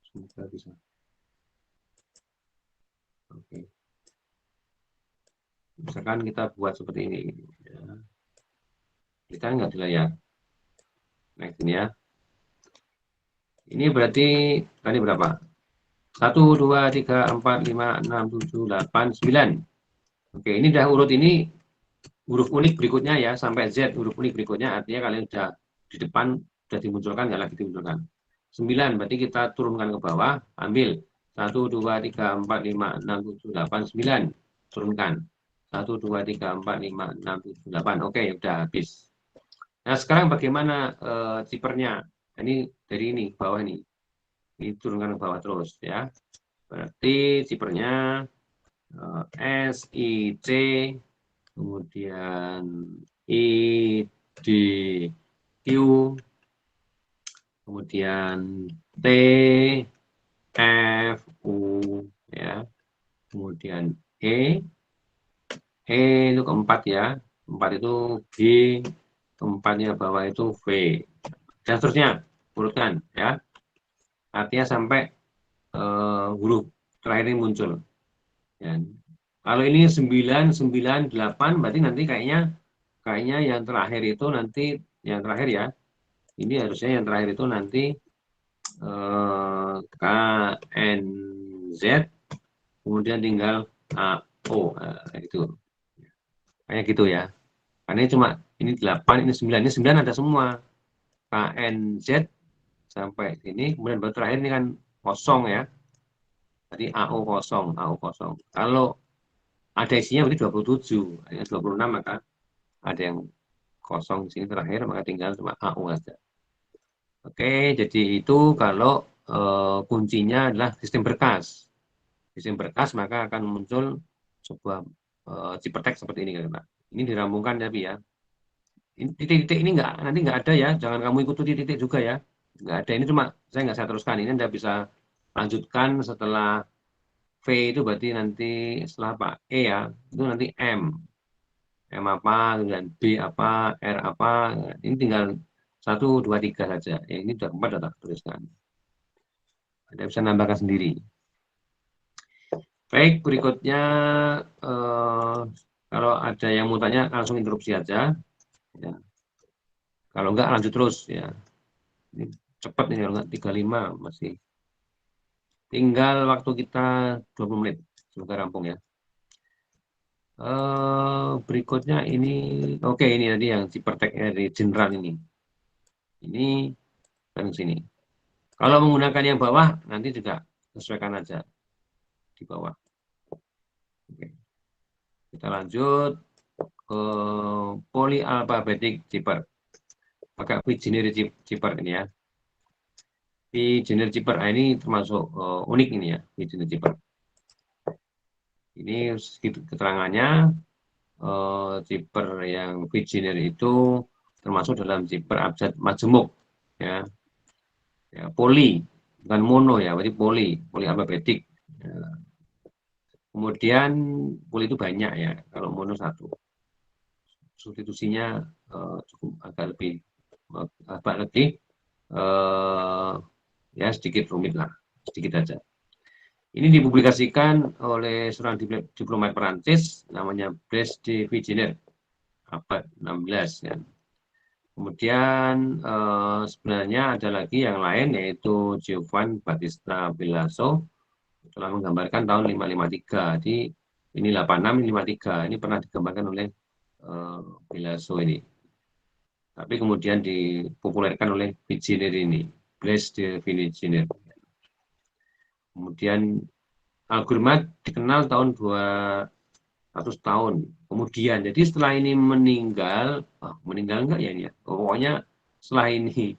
Semoga bisa. Oke. Misalkan kita buat seperti ini. Ya. Kita nggak di layar. Nah, ini ya. Ini berarti tadi berapa? 1, 2, 3, 4, 5, 6, 7, 8, 9. Oke, ini udah urut ini huruf unik berikutnya ya, sampai Z huruf unik berikutnya, artinya kalian udah di depan, sudah dimunculkan, nggak lagi dimunculkan. 9, berarti kita turunkan ke bawah, ambil 1, 2, 3, 4, 5, 6, 7, 8, 9. Turunkan. 1, 2, 3, 4, 5, 6, 7, 8. Oke, udah habis. Nah, sekarang bagaimana zippernya? Ini dari ini bawah ini. Ini turunkan ke bawah terus ya. Berarti zippernya S, I, C, kemudian I, D, Q, kemudian T, F, U, ya. Kemudian E itu keempat ya. Empat itu G, keempatnya bawah itu V. Dan seterusnya, urutkan ya. Artinya sampai huruf terakhir ini muncul. Ya. Kalau ini 998 berarti nanti kayaknya yang terakhir itu nanti yang terakhir ya. Ini harusnya yang terakhir itu nanti K, N, Z, kemudian tinggal A, O, kayak gitu. Kayak gitu ya. Karena ini cuma ini 8, ini 9, ini 9 ada semua. K, N, Z sampai sini, kemudian baru terakhir ini kan kosong ya. Tadi AO kosong, AO kosong. Kalau ada isinya berarti 27, hanya 26 maka ada yang kosong di sini terakhir, maka tinggal cuma AO saja. Oke, jadi itu kalau kuncinya adalah sistem berkas. Sistem berkas maka akan muncul sebuah zipper text seperti ini kan Pak. Ini dirampungkan tapi ya. Titik-titik ini nanti nggak ada ya, jangan kamu ikuti titik-titik juga ya. Nggak ada, ini cuma saya nggak saya teruskan, ini Anda bisa lanjutkan setelah V itu berarti nanti setelah apa? E ya, itu nanti M. M apa, kemudian B apa, R apa, ini tinggal 1, 2, 3 saja. Ini sudah 4 sudah tuliskan. Anda bisa nambahkan sendiri. Baik, berikutnya kalau ada yang mau tanya langsung interupsi aja. Ya. Kalau enggak lanjut terus ya. Ini cepat nih kalau enggak 35 masih. Tinggal waktu kita 20 menit. Semoga rampung ya. Berikutnya ini, oke ini tadi yang zipper tag dari general ini. Ini kan sini. Kalau menggunakan yang bawah nanti juga sesuaikan aja di bawah. Oke. Kita lanjut ke polyalphabetic zipper. Pakai Vigenère zipper ini ya. Vigenère zipper ini termasuk unik ini ya, Vigenère zipper. Ini sedikit keterangannya. Zipper yang Vigenère itu termasuk dalam zipper abjad majemuk ya. Ya, poli bukan mono ya, berarti poli alfabetik ya. Kemudian poli itu banyak ya, kalau mono satu. Substitusinya cukup agak lebih ya sedikit rumit lah, sedikit aja. Ini dipublikasikan oleh seorang diplomat Perancis namanya Blaise de Vigenère abad 16 ya. Kemudian sebenarnya ada lagi yang lain yaitu Giovanni Battista Pilaso telah menggambarkan tahun 553. Jadi ini 86, ini 53. Ini pernah digambarkan oleh Pilaso ini. Tapi kemudian dipopulerkan oleh Vigenère ini, Blaise de Vigenère. Kemudian Algormat dikenal tahun 200 tahun kemudian. Jadi setelah ini meninggal enggak ya ini ya. Pokoknya setelah ini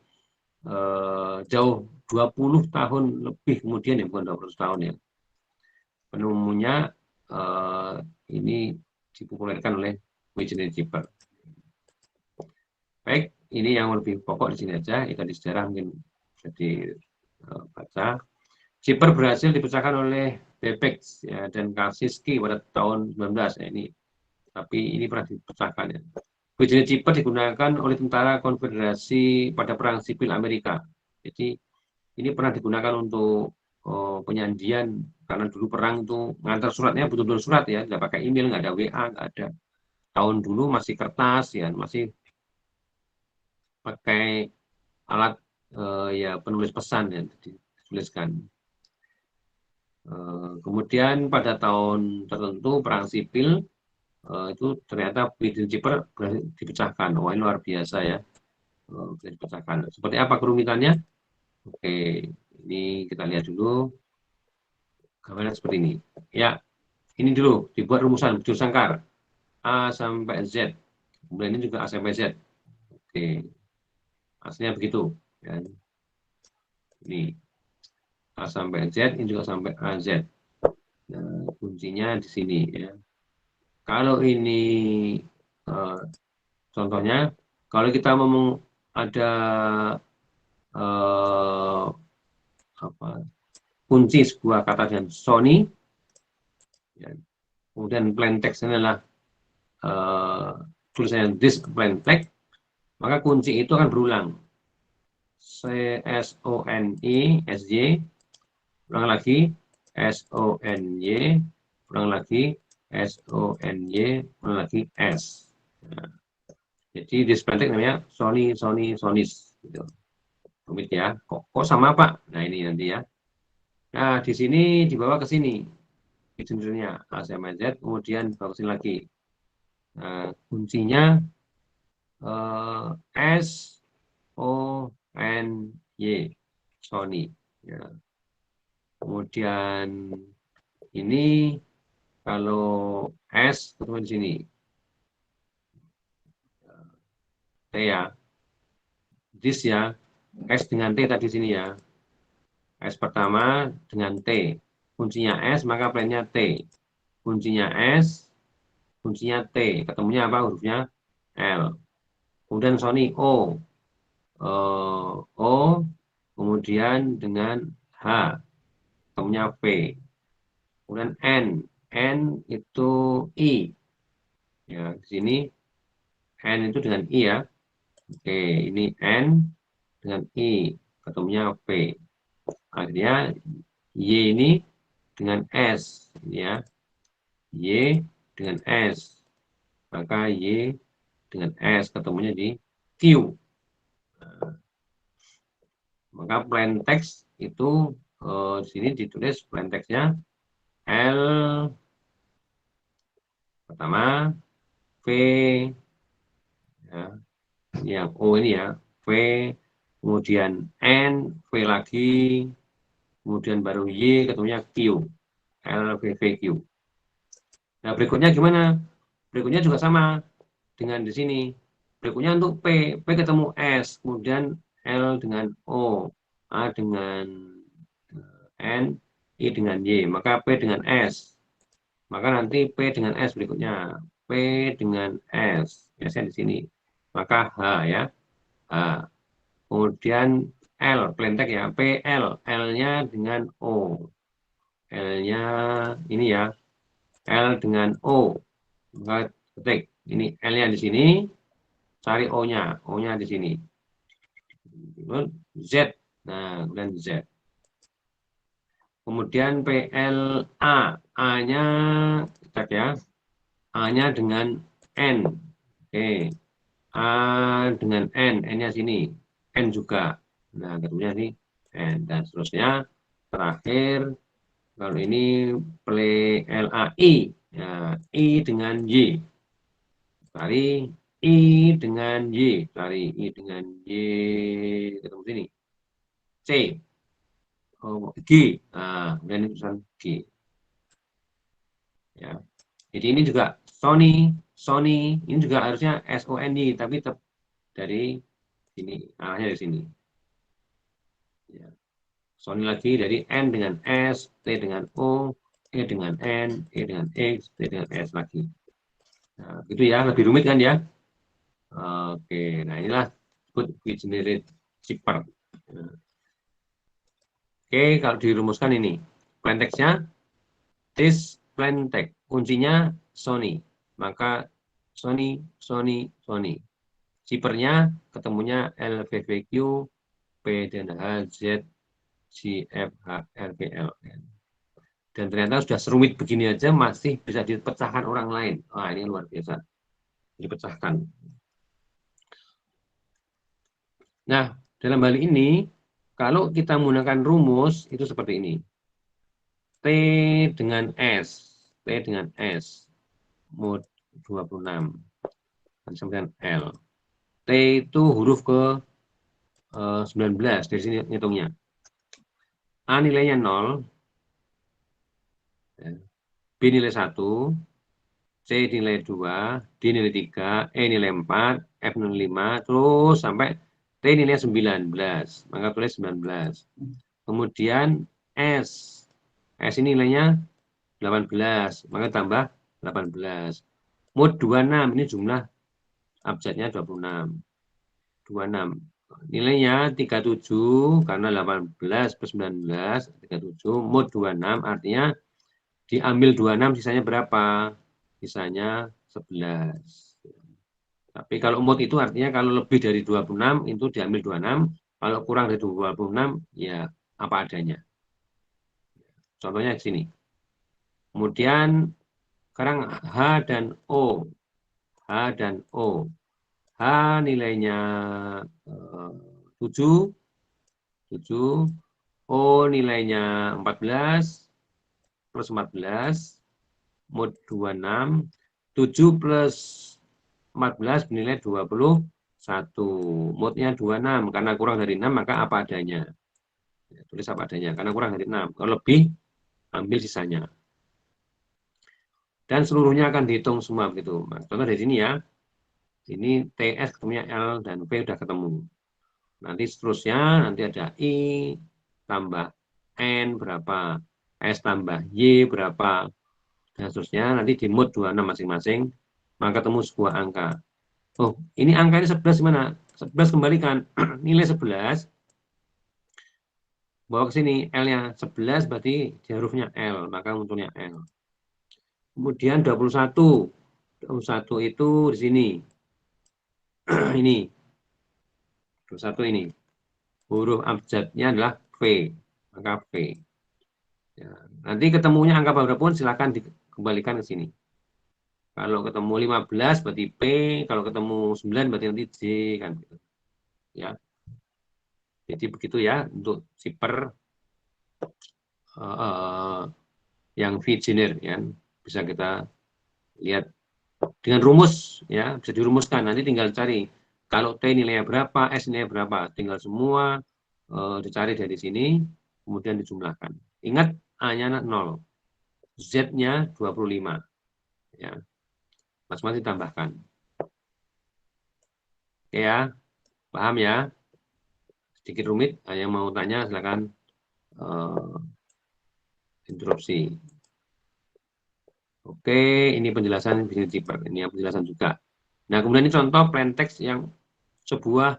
jauh 20 tahun lebih kemudian ya, bukan 200 tahun ya. Penemunya ini dipopulerkan oleh Vigenère zipper. Baik, ini yang lebih pokok di sini aja. Itu di sejarah mungkin bisa dibaca. Zipper berhasil dipecahkan oleh Babbage ya, dan Karczewski pada tahun 19 ya, ini. Tapi ini pernah dipecahkan ya. Vigenère zipper digunakan oleh tentara konfederasi pada perang sipil Amerika. Jadi ini pernah digunakan untuk penyandian karena dulu perang itu ngantar suratnya betul-betul surat ya, nggak pakai email, nggak ada WA, nggak ada. Tahun dulu masih kertas ya, masih pakai alat ya penulis pesan ya, dituliskan. Kemudian pada tahun tertentu perang sipil itu ternyata Vigenère zipper dipecahkan. Wah ini luar biasa ya, bisa dipecahkan. Seperti apa kerumitannya? Oke, ini kita lihat dulu gambarnya seperti ini. Ya, ini dulu dibuat rumusan bujur sangkar A sampai Z. Kemudian ini juga A sampai Z. Oke. Aslinya begitu. Ya. Ini A sampai Z, ini juga sampai AZ. Nah, kuncinya di sini ya. Kalau ini contohnya, kalau kita ngomong ada kunci sebuah kata dengan Sony, ya, kemudian plain text adalah tulisannya this plain text, maka kunci itu akan berulang. SONI, SY, ulang lagi, SONY, ulang lagi, SONY, ulang lagi, S. Nah, jadi this plain text namanya Sony, Sonis. Gitu. Rumit ya, kok sama Pak? Nah ini nanti ya. Nah di sini dibawa ke sini, judulnya A sama Z, kemudian dibawa ke sini lagi. Nah, kuncinya S O N Y, Sony. Ya. Kemudian ini kalau S ketemu di sini, T ya, this ya, S dengan T tadi sini ya. S pertama dengan T, kuncinya S maka plainnya T, kuncinya S, kuncinya T, ketemunya apa hurufnya L. Kemudian Sony O, O, kemudian dengan H, ketemunya P. Kemudian N itu I. Ya, di sini N itu dengan I ya. Oke, ini N dengan I, ketemunya P. Artinya Y ini dengan S, ya. Y dengan S. Maka Y dengan S ketemunya di Q. Maka plain text itu di sini ditulis plain textnya L pertama, V, ya, yang O ini ya, V, kemudian N, V lagi, kemudian baru Y ketemunya Q, L, V, V, Q. Nah berikutnya gimana? Berikutnya juga sama dengan di sini. Berikutnya untuk P ketemu S, kemudian L dengan O, A dengan N, I dengan Y, maka P dengan S. Maka nanti P dengan S berikutnya. P dengan S, biasanya di sini. Maka H ya. H. Kemudian L, plain text ya. PL, L-nya dengan O. L-nya ini ya. L dengan O. Maka ketik. Ini L-nya di sini. Cari O-nya. O-nya di sini. Z. Nah, kemudian Z. Kemudian PLA. A-nya, cek ya. A-nya dengan N. Oke. A dengan N. N-nya sini. N juga. Nah, ketemunya ini N. Dan seterusnya. Terakhir, kalau ini PLAI. Ya, I dengan Y. Cari I dengan Y. Cari I dengan Y. Ketemu sini. C. G. Nah, kemudian ini tulisan G. Ya. Jadi ini juga Sony, ini juga harusnya SONY, tapi tetap dari sini, arahnya dari sini. Ya. Sony lagi dari N dengan S, T dengan O, E dengan N, E dengan X, T dengan S lagi. Nah, gitu ya, lebih rumit kan ya? Oke, nah inilah disebut generate zipper. Oke, kalau dirumuskan ini, plain text-nya this plain text, kuncinya Sony, maka Sony. Zippernya ketemunya LVVQ, P dan H, Z, C, F, H, R, P, L. Dan ternyata sudah serumit begini aja masih bisa dipecahkan orang lain. Wah, ini luar biasa. Dipecahkan. Nah, dalam hal ini, kalau kita menggunakan rumus, itu seperti ini. T dengan S. T dengan S. Mod 26. Sampai L. T itu huruf ke 19 dari sini hitungnya. A nilainya 0, B nilai 1, C nilai 2, D nilai 3, E nilai 4, F05 terus sampai T nilai 19, maka tulis 19. Kemudian S ini nilainya 18, maka tambah 18. Mod 26, ini jumlah abjadnya 26. 26. Nilainya 37, karena 18 plus 19, 37. Mod 26, artinya diambil 26, sisanya berapa? Sisanya 11. Tapi kalau mod itu artinya kalau lebih dari 26, itu diambil 26. Kalau kurang dari 26, ya apa adanya. Contohnya di sini. Kemudian sekarang H dan O. H dan O. H nilainya 7. 7. O nilainya 14. Plus 14. Mod 26. 7 plus 14 bernilai 21. Modnya 26. Karena kurang dari 6, maka apa adanya. Tulis apa adanya. Karena kurang dari 6. Kalau lebih, ambil sisanya. Dan seluruhnya akan dihitung semua begitu. Contoh dari sini ya. Ini TS ketemunya L dan V sudah ketemu. Nanti seterusnya nanti ada I tambah N berapa, S tambah Y berapa, dan seterusnya nanti di mod 26 masing-masing, maka ketemu sebuah angka. Oh, ini angka ini 11 gimana? 11 kembalikan. Nilai 11 bawa ke sini, L-nya 11 berarti di hurufnya L, maka munculnya L. Kemudian 21. 21 itu di sini. Ini 21 ini. Huruf abjadnya adalah V, maka V. Ya, nanti ketemunya angka berapapun silakan dikembalikan ke sini. Kalau ketemu 15 berarti P, kalau ketemu 9 berarti nanti J kan gitu. Ya. Jadi begitu ya untuk zipper yang V-Gener ya. Bisa kita lihat dengan rumus ya, bisa dirumuskan. Nanti tinggal cari kalau T nilainya berapa, S nilainya berapa, tinggal semua dicari dari sini, kemudian dijumlahkan. Ingat A-nya 0, Z-nya 25. Ya. Masing-masing ditambahkan. Oke ya, paham ya? Sedikit rumit, yang mau tanya silakan interupsi. Oke, ini penjelasan bisnis zipper. Ini yang penjelasan juga. Nah, kemudian ini contoh plain text yang sebuah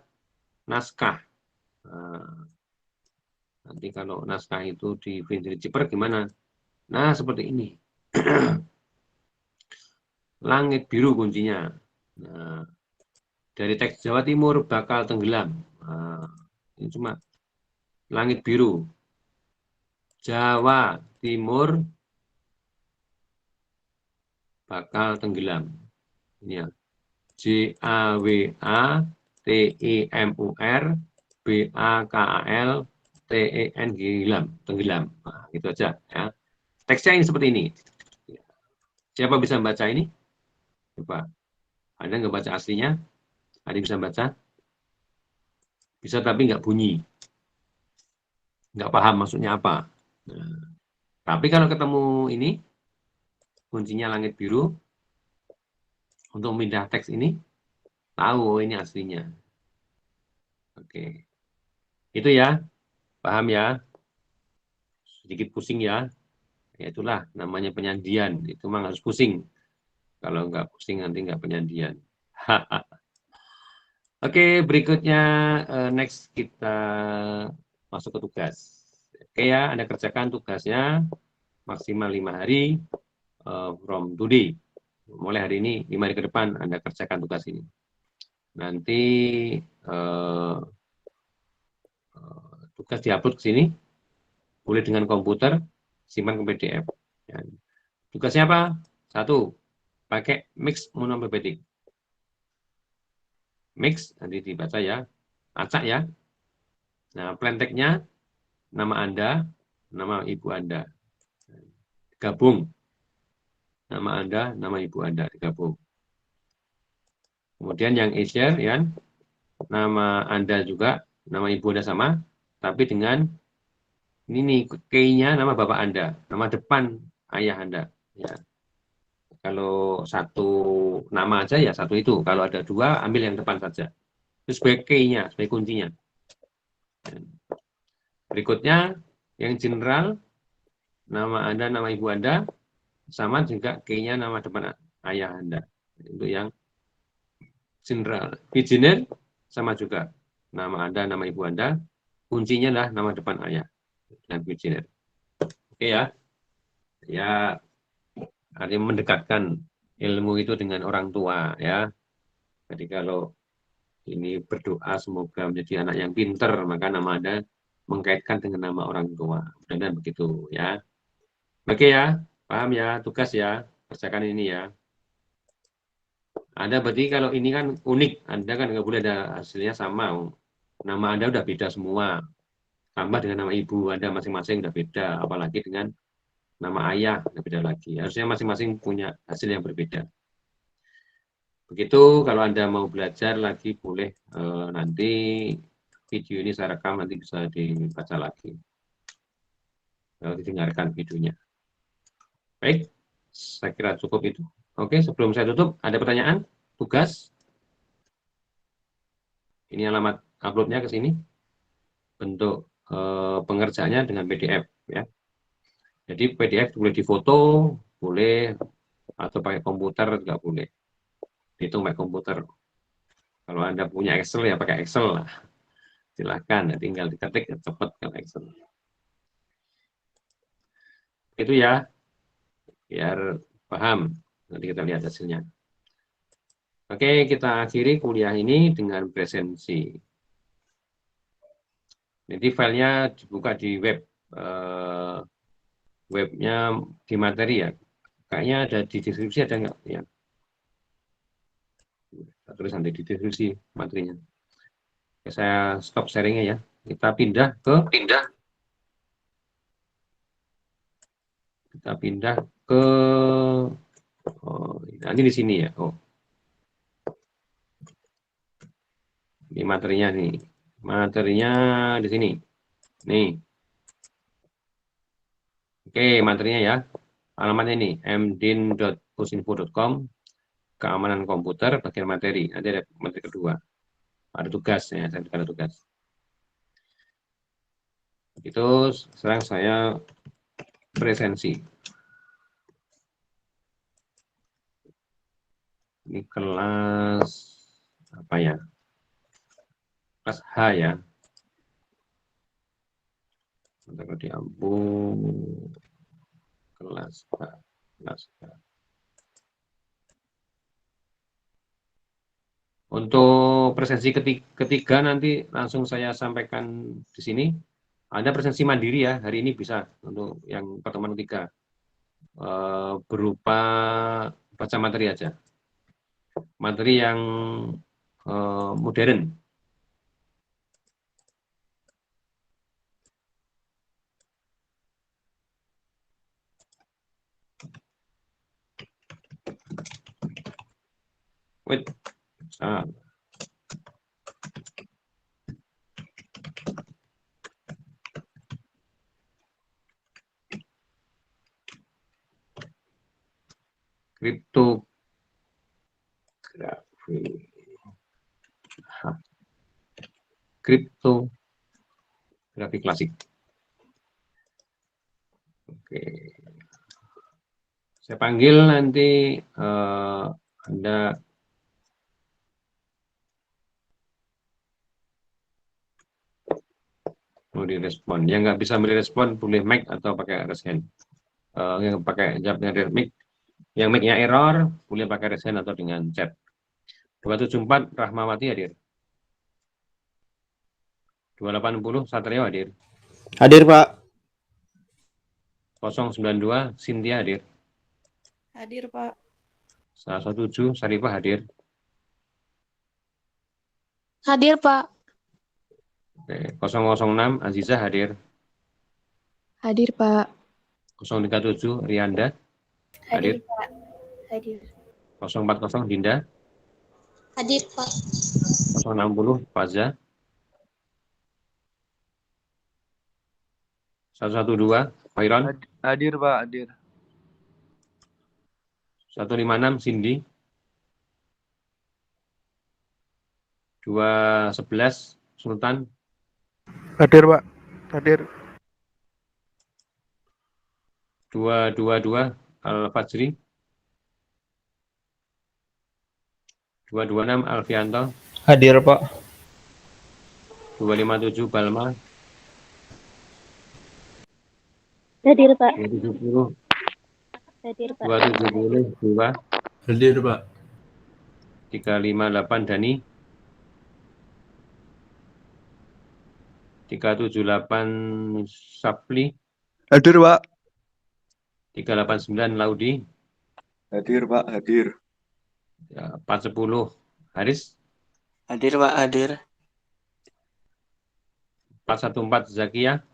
naskah. Nanti kalau naskah itu di bisnis zipper gimana? Nah, seperti ini. Langit biru kuncinya. Nah, dari teks Jawa Timur bakal tenggelam. Nah, ini cuma langit biru. Jawa Timur bakal tenggelam. Ini ya. JAWATIMUR BAKAL TEN tenggelam. Nah, gitu aja ya. Teksnya ini seperti ini. Siapa bisa membaca ini? Coba. Ada nggak baca aslinya? Ada bisa baca? Bisa tapi nggak bunyi. Nggak paham maksudnya apa. Nah, tapi kalau ketemu ini, kuncinya langit biru, untuk memindah teks ini, tahu ini aslinya. Oke. Itu ya, paham ya? Sedikit pusing ya. Ya itulah namanya penyandian. Itu memang harus pusing. Kalau nggak pusing nanti nggak penyandian. Oke, berikutnya next kita masuk ke tugas. Oke ya, Anda kerjakan tugasnya maksimal 5 hari from today. Mulai hari ini, 5 hari ke depan Anda kerjakan tugas ini. Nanti tugas diupload ke sini, boleh dengan komputer, simpan ke PDF. Ya. Tugasnya apa? 1, pakai mix monopepetik. Mix, nanti dibaca ya, acak ya. Nah, plain text-nya, nama Anda, nama Ibu Anda. Gabung. Nama Anda, nama Ibu Anda, digabung. Kemudian yang e-share, ya, nama Anda juga, nama Ibu Anda sama, tapi dengan ini nih, key-nya nama Bapak Anda, nama depan ayah Anda. Ya. kalau satu nama aja ya satu itu. Kalau ada dua, ambil yang depan saja. Itu sebagai key-nya, sebagai kuncinya. Berikutnya, yang general, nama Anda, nama Ibu Anda, sama juga key-nya nama depan ayah Anda. Itu yang general. Questionnaire, sama juga. Nama Anda, nama Ibu Anda, kuncinya lah nama depan ayah. Dan questionnaire. Oke ya. Ya, artinya mendekatkan ilmu itu dengan orang tua ya. Jadi kalau ini berdoa semoga menjadi anak yang pinter, maka nama Anda mengkaitkan dengan nama orang tua. Dan begitu ya. Oke ya, paham ya, tugas ya, kerjakan ini ya. Anda berarti kalau ini kan unik, Anda kan nggak boleh ada hasilnya sama. Nama Anda udah beda semua. Tambah dengan nama ibu Anda masing-masing udah beda, apalagi dengan nama ayah udah beda lagi. Harusnya masing-masing punya hasil yang berbeda. Begitu kalau Anda mau belajar lagi boleh nanti video ini saya rekam nanti bisa dibaca lagi. Kalau didengarkan videonya. Baik, saya kira cukup itu. Oke, sebelum saya tutup, ada pertanyaan? Tugas? Ini alamat uploadnya ke sini. Bentuk pengerjaannya dengan PDF. Ya. Jadi PDF boleh difoto, boleh, atau pakai komputer juga boleh. Hitung pakai komputer. Kalau Anda punya Excel ya pakai Excel lah. Silahkan, ya, tinggal diketik cepat ke Excel. Itu ya, biar paham. Nanti kita lihat hasilnya. Oke, kita akhiri kuliah ini dengan presensi. Jadi filenya dibuka di web, webnya di materi ya. Kayaknya ada di deskripsi ada nggak? Ya. Tulis nanti di deskripsi materinya. Oke, saya stop sharingnya ya. Kita pindah ke nanti di sini ya. Oh, ini materinya nih. Materinya di sini. Nih. Oke, materinya ya. Alamatnya ini mdin.pusinfo.com, keamanan komputer bagian materi. Nanti ada materi kedua. Ada tugas ya, saya ada tugas. Itu sekarang saya presensi. Ini kelas apa ya? Kelas H ya. Kalau diambung kelas H. Kelas H. Untuk presensi ketiga nanti langsung saya sampaikan di sini. Ada presensi mandiri ya, hari ini bisa untuk yang pertemuan ketiga. Berupa baca materi aja. Materi yang modern. Wait. Kriptografi klasik. Oke. Saya panggil nanti Anda mau direspon. Yang nggak bisa merespon boleh mic atau pakai raise hand. Yang pakai jawabnya mic, yang mic-nya error boleh pakai raise hand atau dengan chat. 274 Rahmawati hadir. 280 Satrio hadir. Hadir, Pak. 092 Cynthia hadir. Hadir, Pak. 117 Sarifah hadir. Hadir, Pak. Oke, 006 Aziza hadir. Hadir, Pak. 037 Rianda hadir. Pak. Hadir. 040 Dinda. Hadir, Pak. 060 Faza. 112 Khairon. Hadir, Pak. Hadir. 156 Cindy. 211 Sultan. Hadir, Pak. Hadir. 222 Al-Fajri. 226 Alfianto. Hadir, Pak. 257 Balma. Hadir, Pak. 270. Hadir, Pak. 270 Dewa. Hadir, Pak. 358 Dani. 378 Sapli. Hadir, Pak. 389 Laudi. Hadir, Pak. Hadir. 410 Haris. Hadir, Pak. Hadir. 414 Zakia.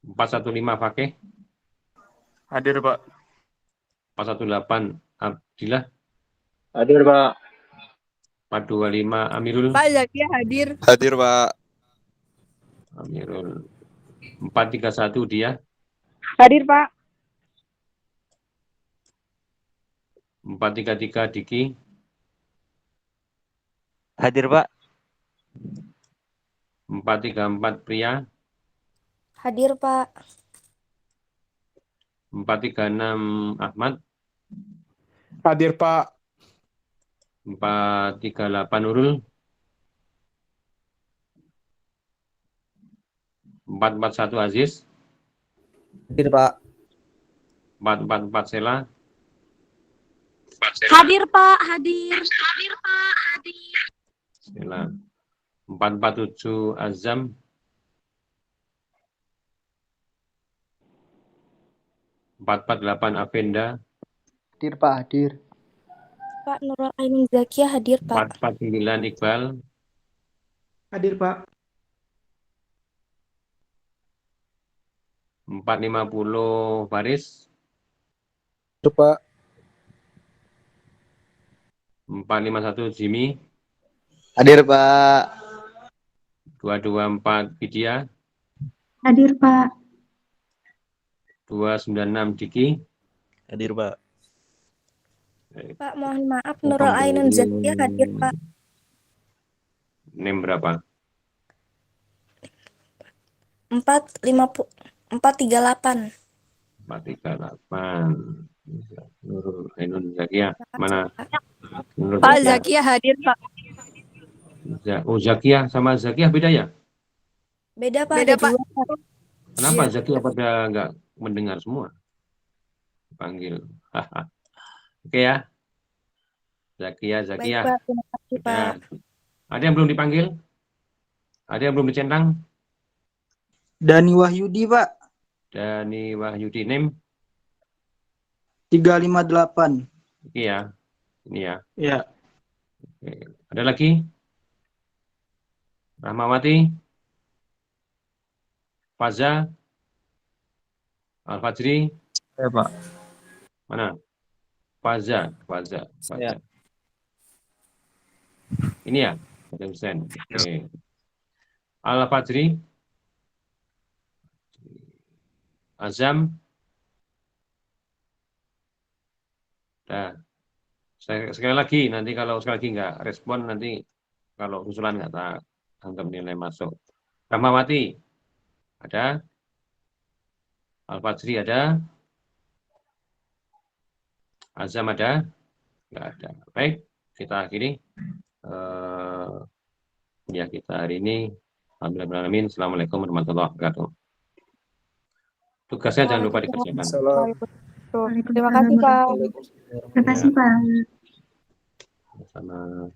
415 Fakih. Hadir, Pak. 418 Abdillah. Hadir, Pak. 425 Amirul. Pak Zakia hadir. Hadir, Pak. Amirul. 431 dia. Hadir, Pak. 433 Diki. Hadir, Pak. 434 Pria. Hadir, Pak. 436 Ahmad. Hadir, Pak. 438 Nurul. 441 Aziz. Hadir, Pak. 444 Sela. Hadir, Pak. Hadir. Hadir, Pak. Hadir. Sela. 447 Azam. 448 Avenda. Hadir, Pak. Hadir. Pak Nurul Ainin Zakia hadir, Pak. 449 Iqbal. Hadir, Pak. 450 Faris. Hadir, Pak. 451 Jimmy. Hadir, Pak. 224 Vidya. Hadir, Pak. 296 Diki. Hadir, Pak. Pak, mohon maaf Nurul Ainin Zakia hadir, Pak. NIM berapa? 438. 438. Nurul Ainun Zakia. Mana? Nurul Pak Zakia. Zakia hadir, Pak. Oh, Zakia sama Zakia beda ya? Beda, Pak. Beda, Ada Pak. dua, Pak. Kenapa Iya. Zakia pada nggak mendengar semua? Panggil. Oke ya. Zakia. Baik, Pak. Terima kasih, Pak. Ya. Ada yang belum dipanggil? Ada yang belum dicentang? Dani Wahyudi, Pak. Dani Wahyudi NIM. 358. Oke ya. Ini ya. Ya. Oke. Ada lagi? Rahmawati. Faza. Al-Fajri. Ya, Pak. Mana? Faza. Ya. Ini ya. Ada Husain. Oke. Al-Fajri. Azam. Nah, sekali lagi, nanti kalau sekali lagi nggak respon, nanti kalau usulan nggak tak anggap nilai masuk. Rahmawati, ada. Al-Fajri ada. Azam ada. Nggak ada. Baik, kita akhiri. Ya, kita hari ini. Alhamdulillah. Assalamualaikum warahmatullahi wabarakatuh. Tugasnya jangan lupa dikerjakan. Salam. Terima kasih, Pak. Terima kasih, Pak. Sama.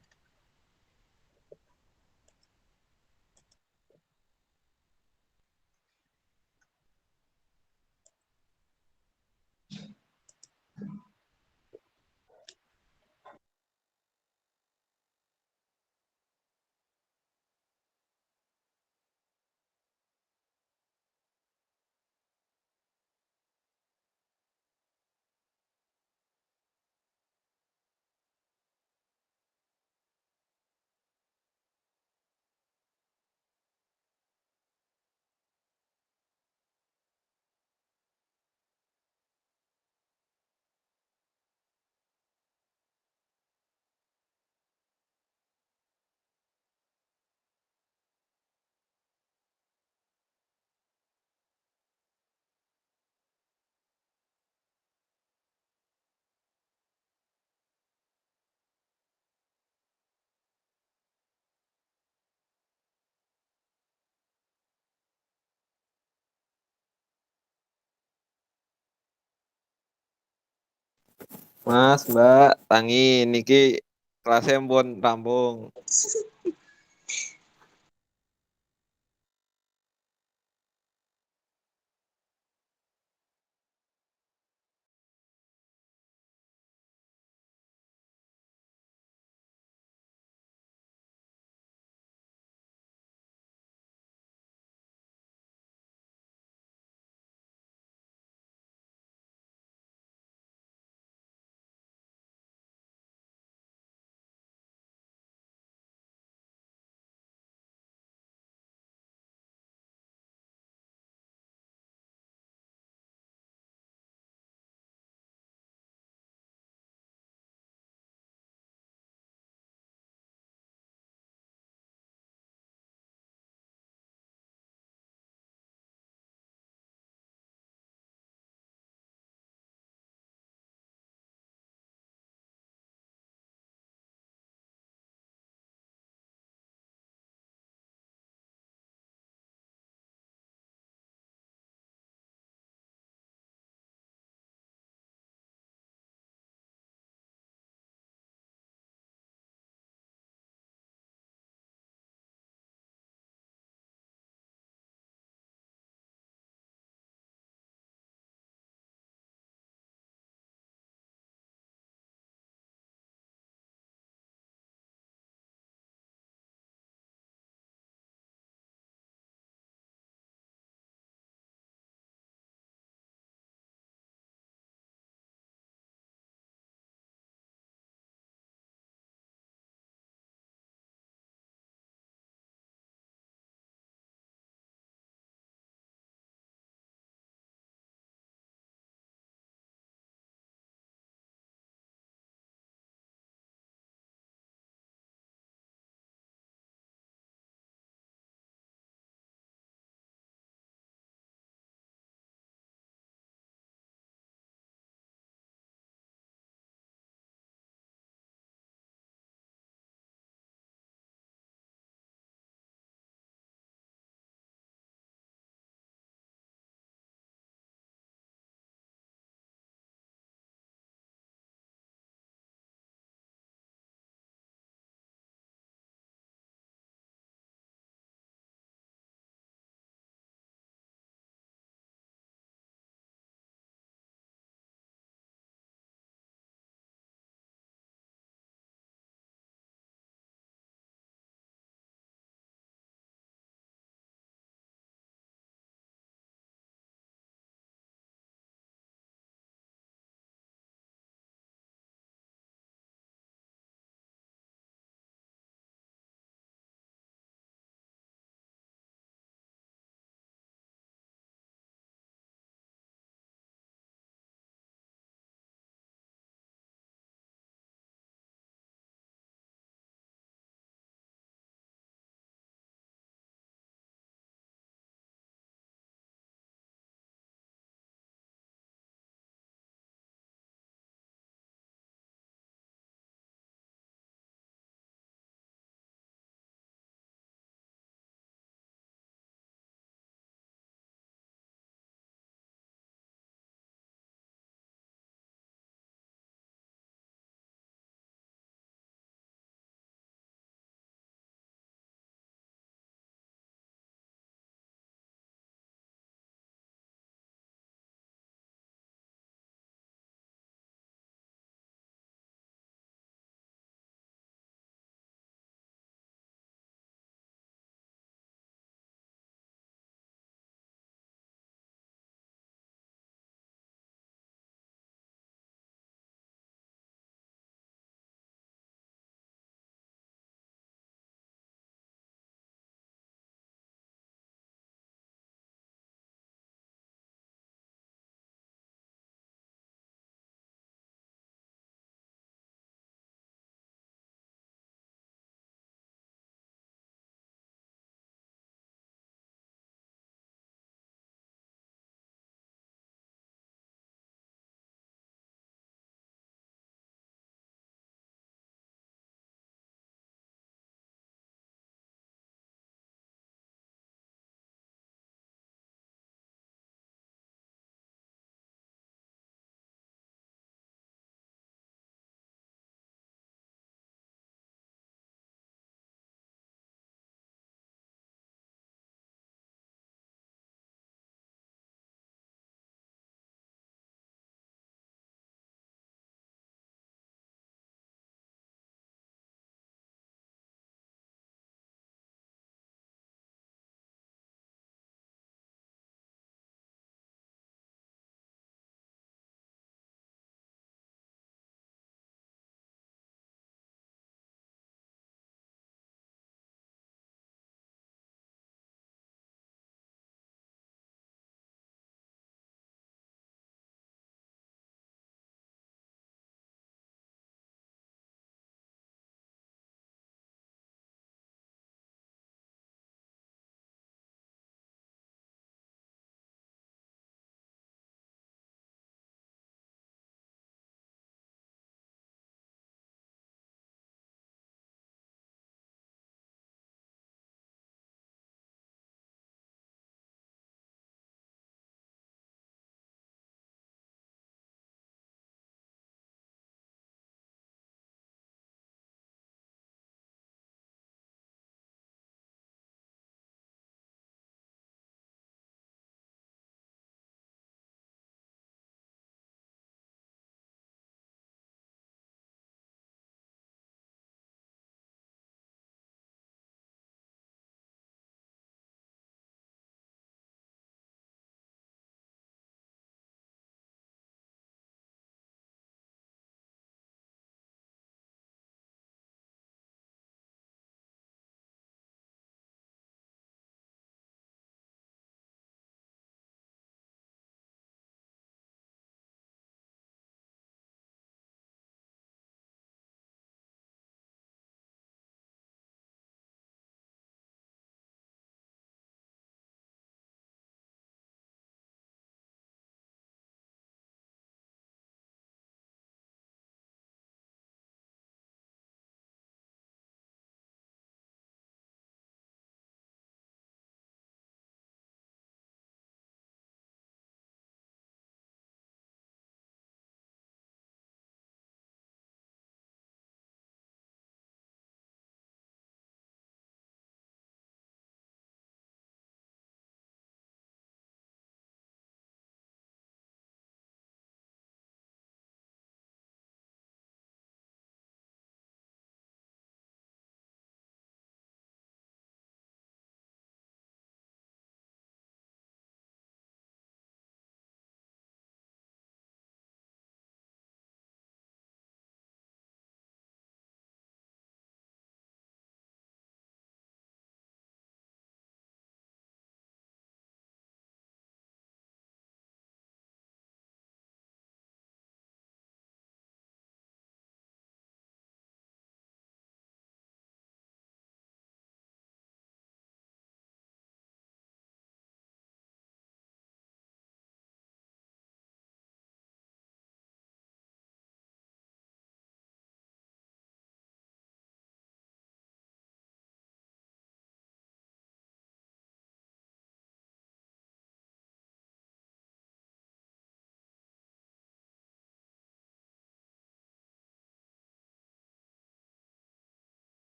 Mas, Mbak, tangi niki kelasnya pun rampung.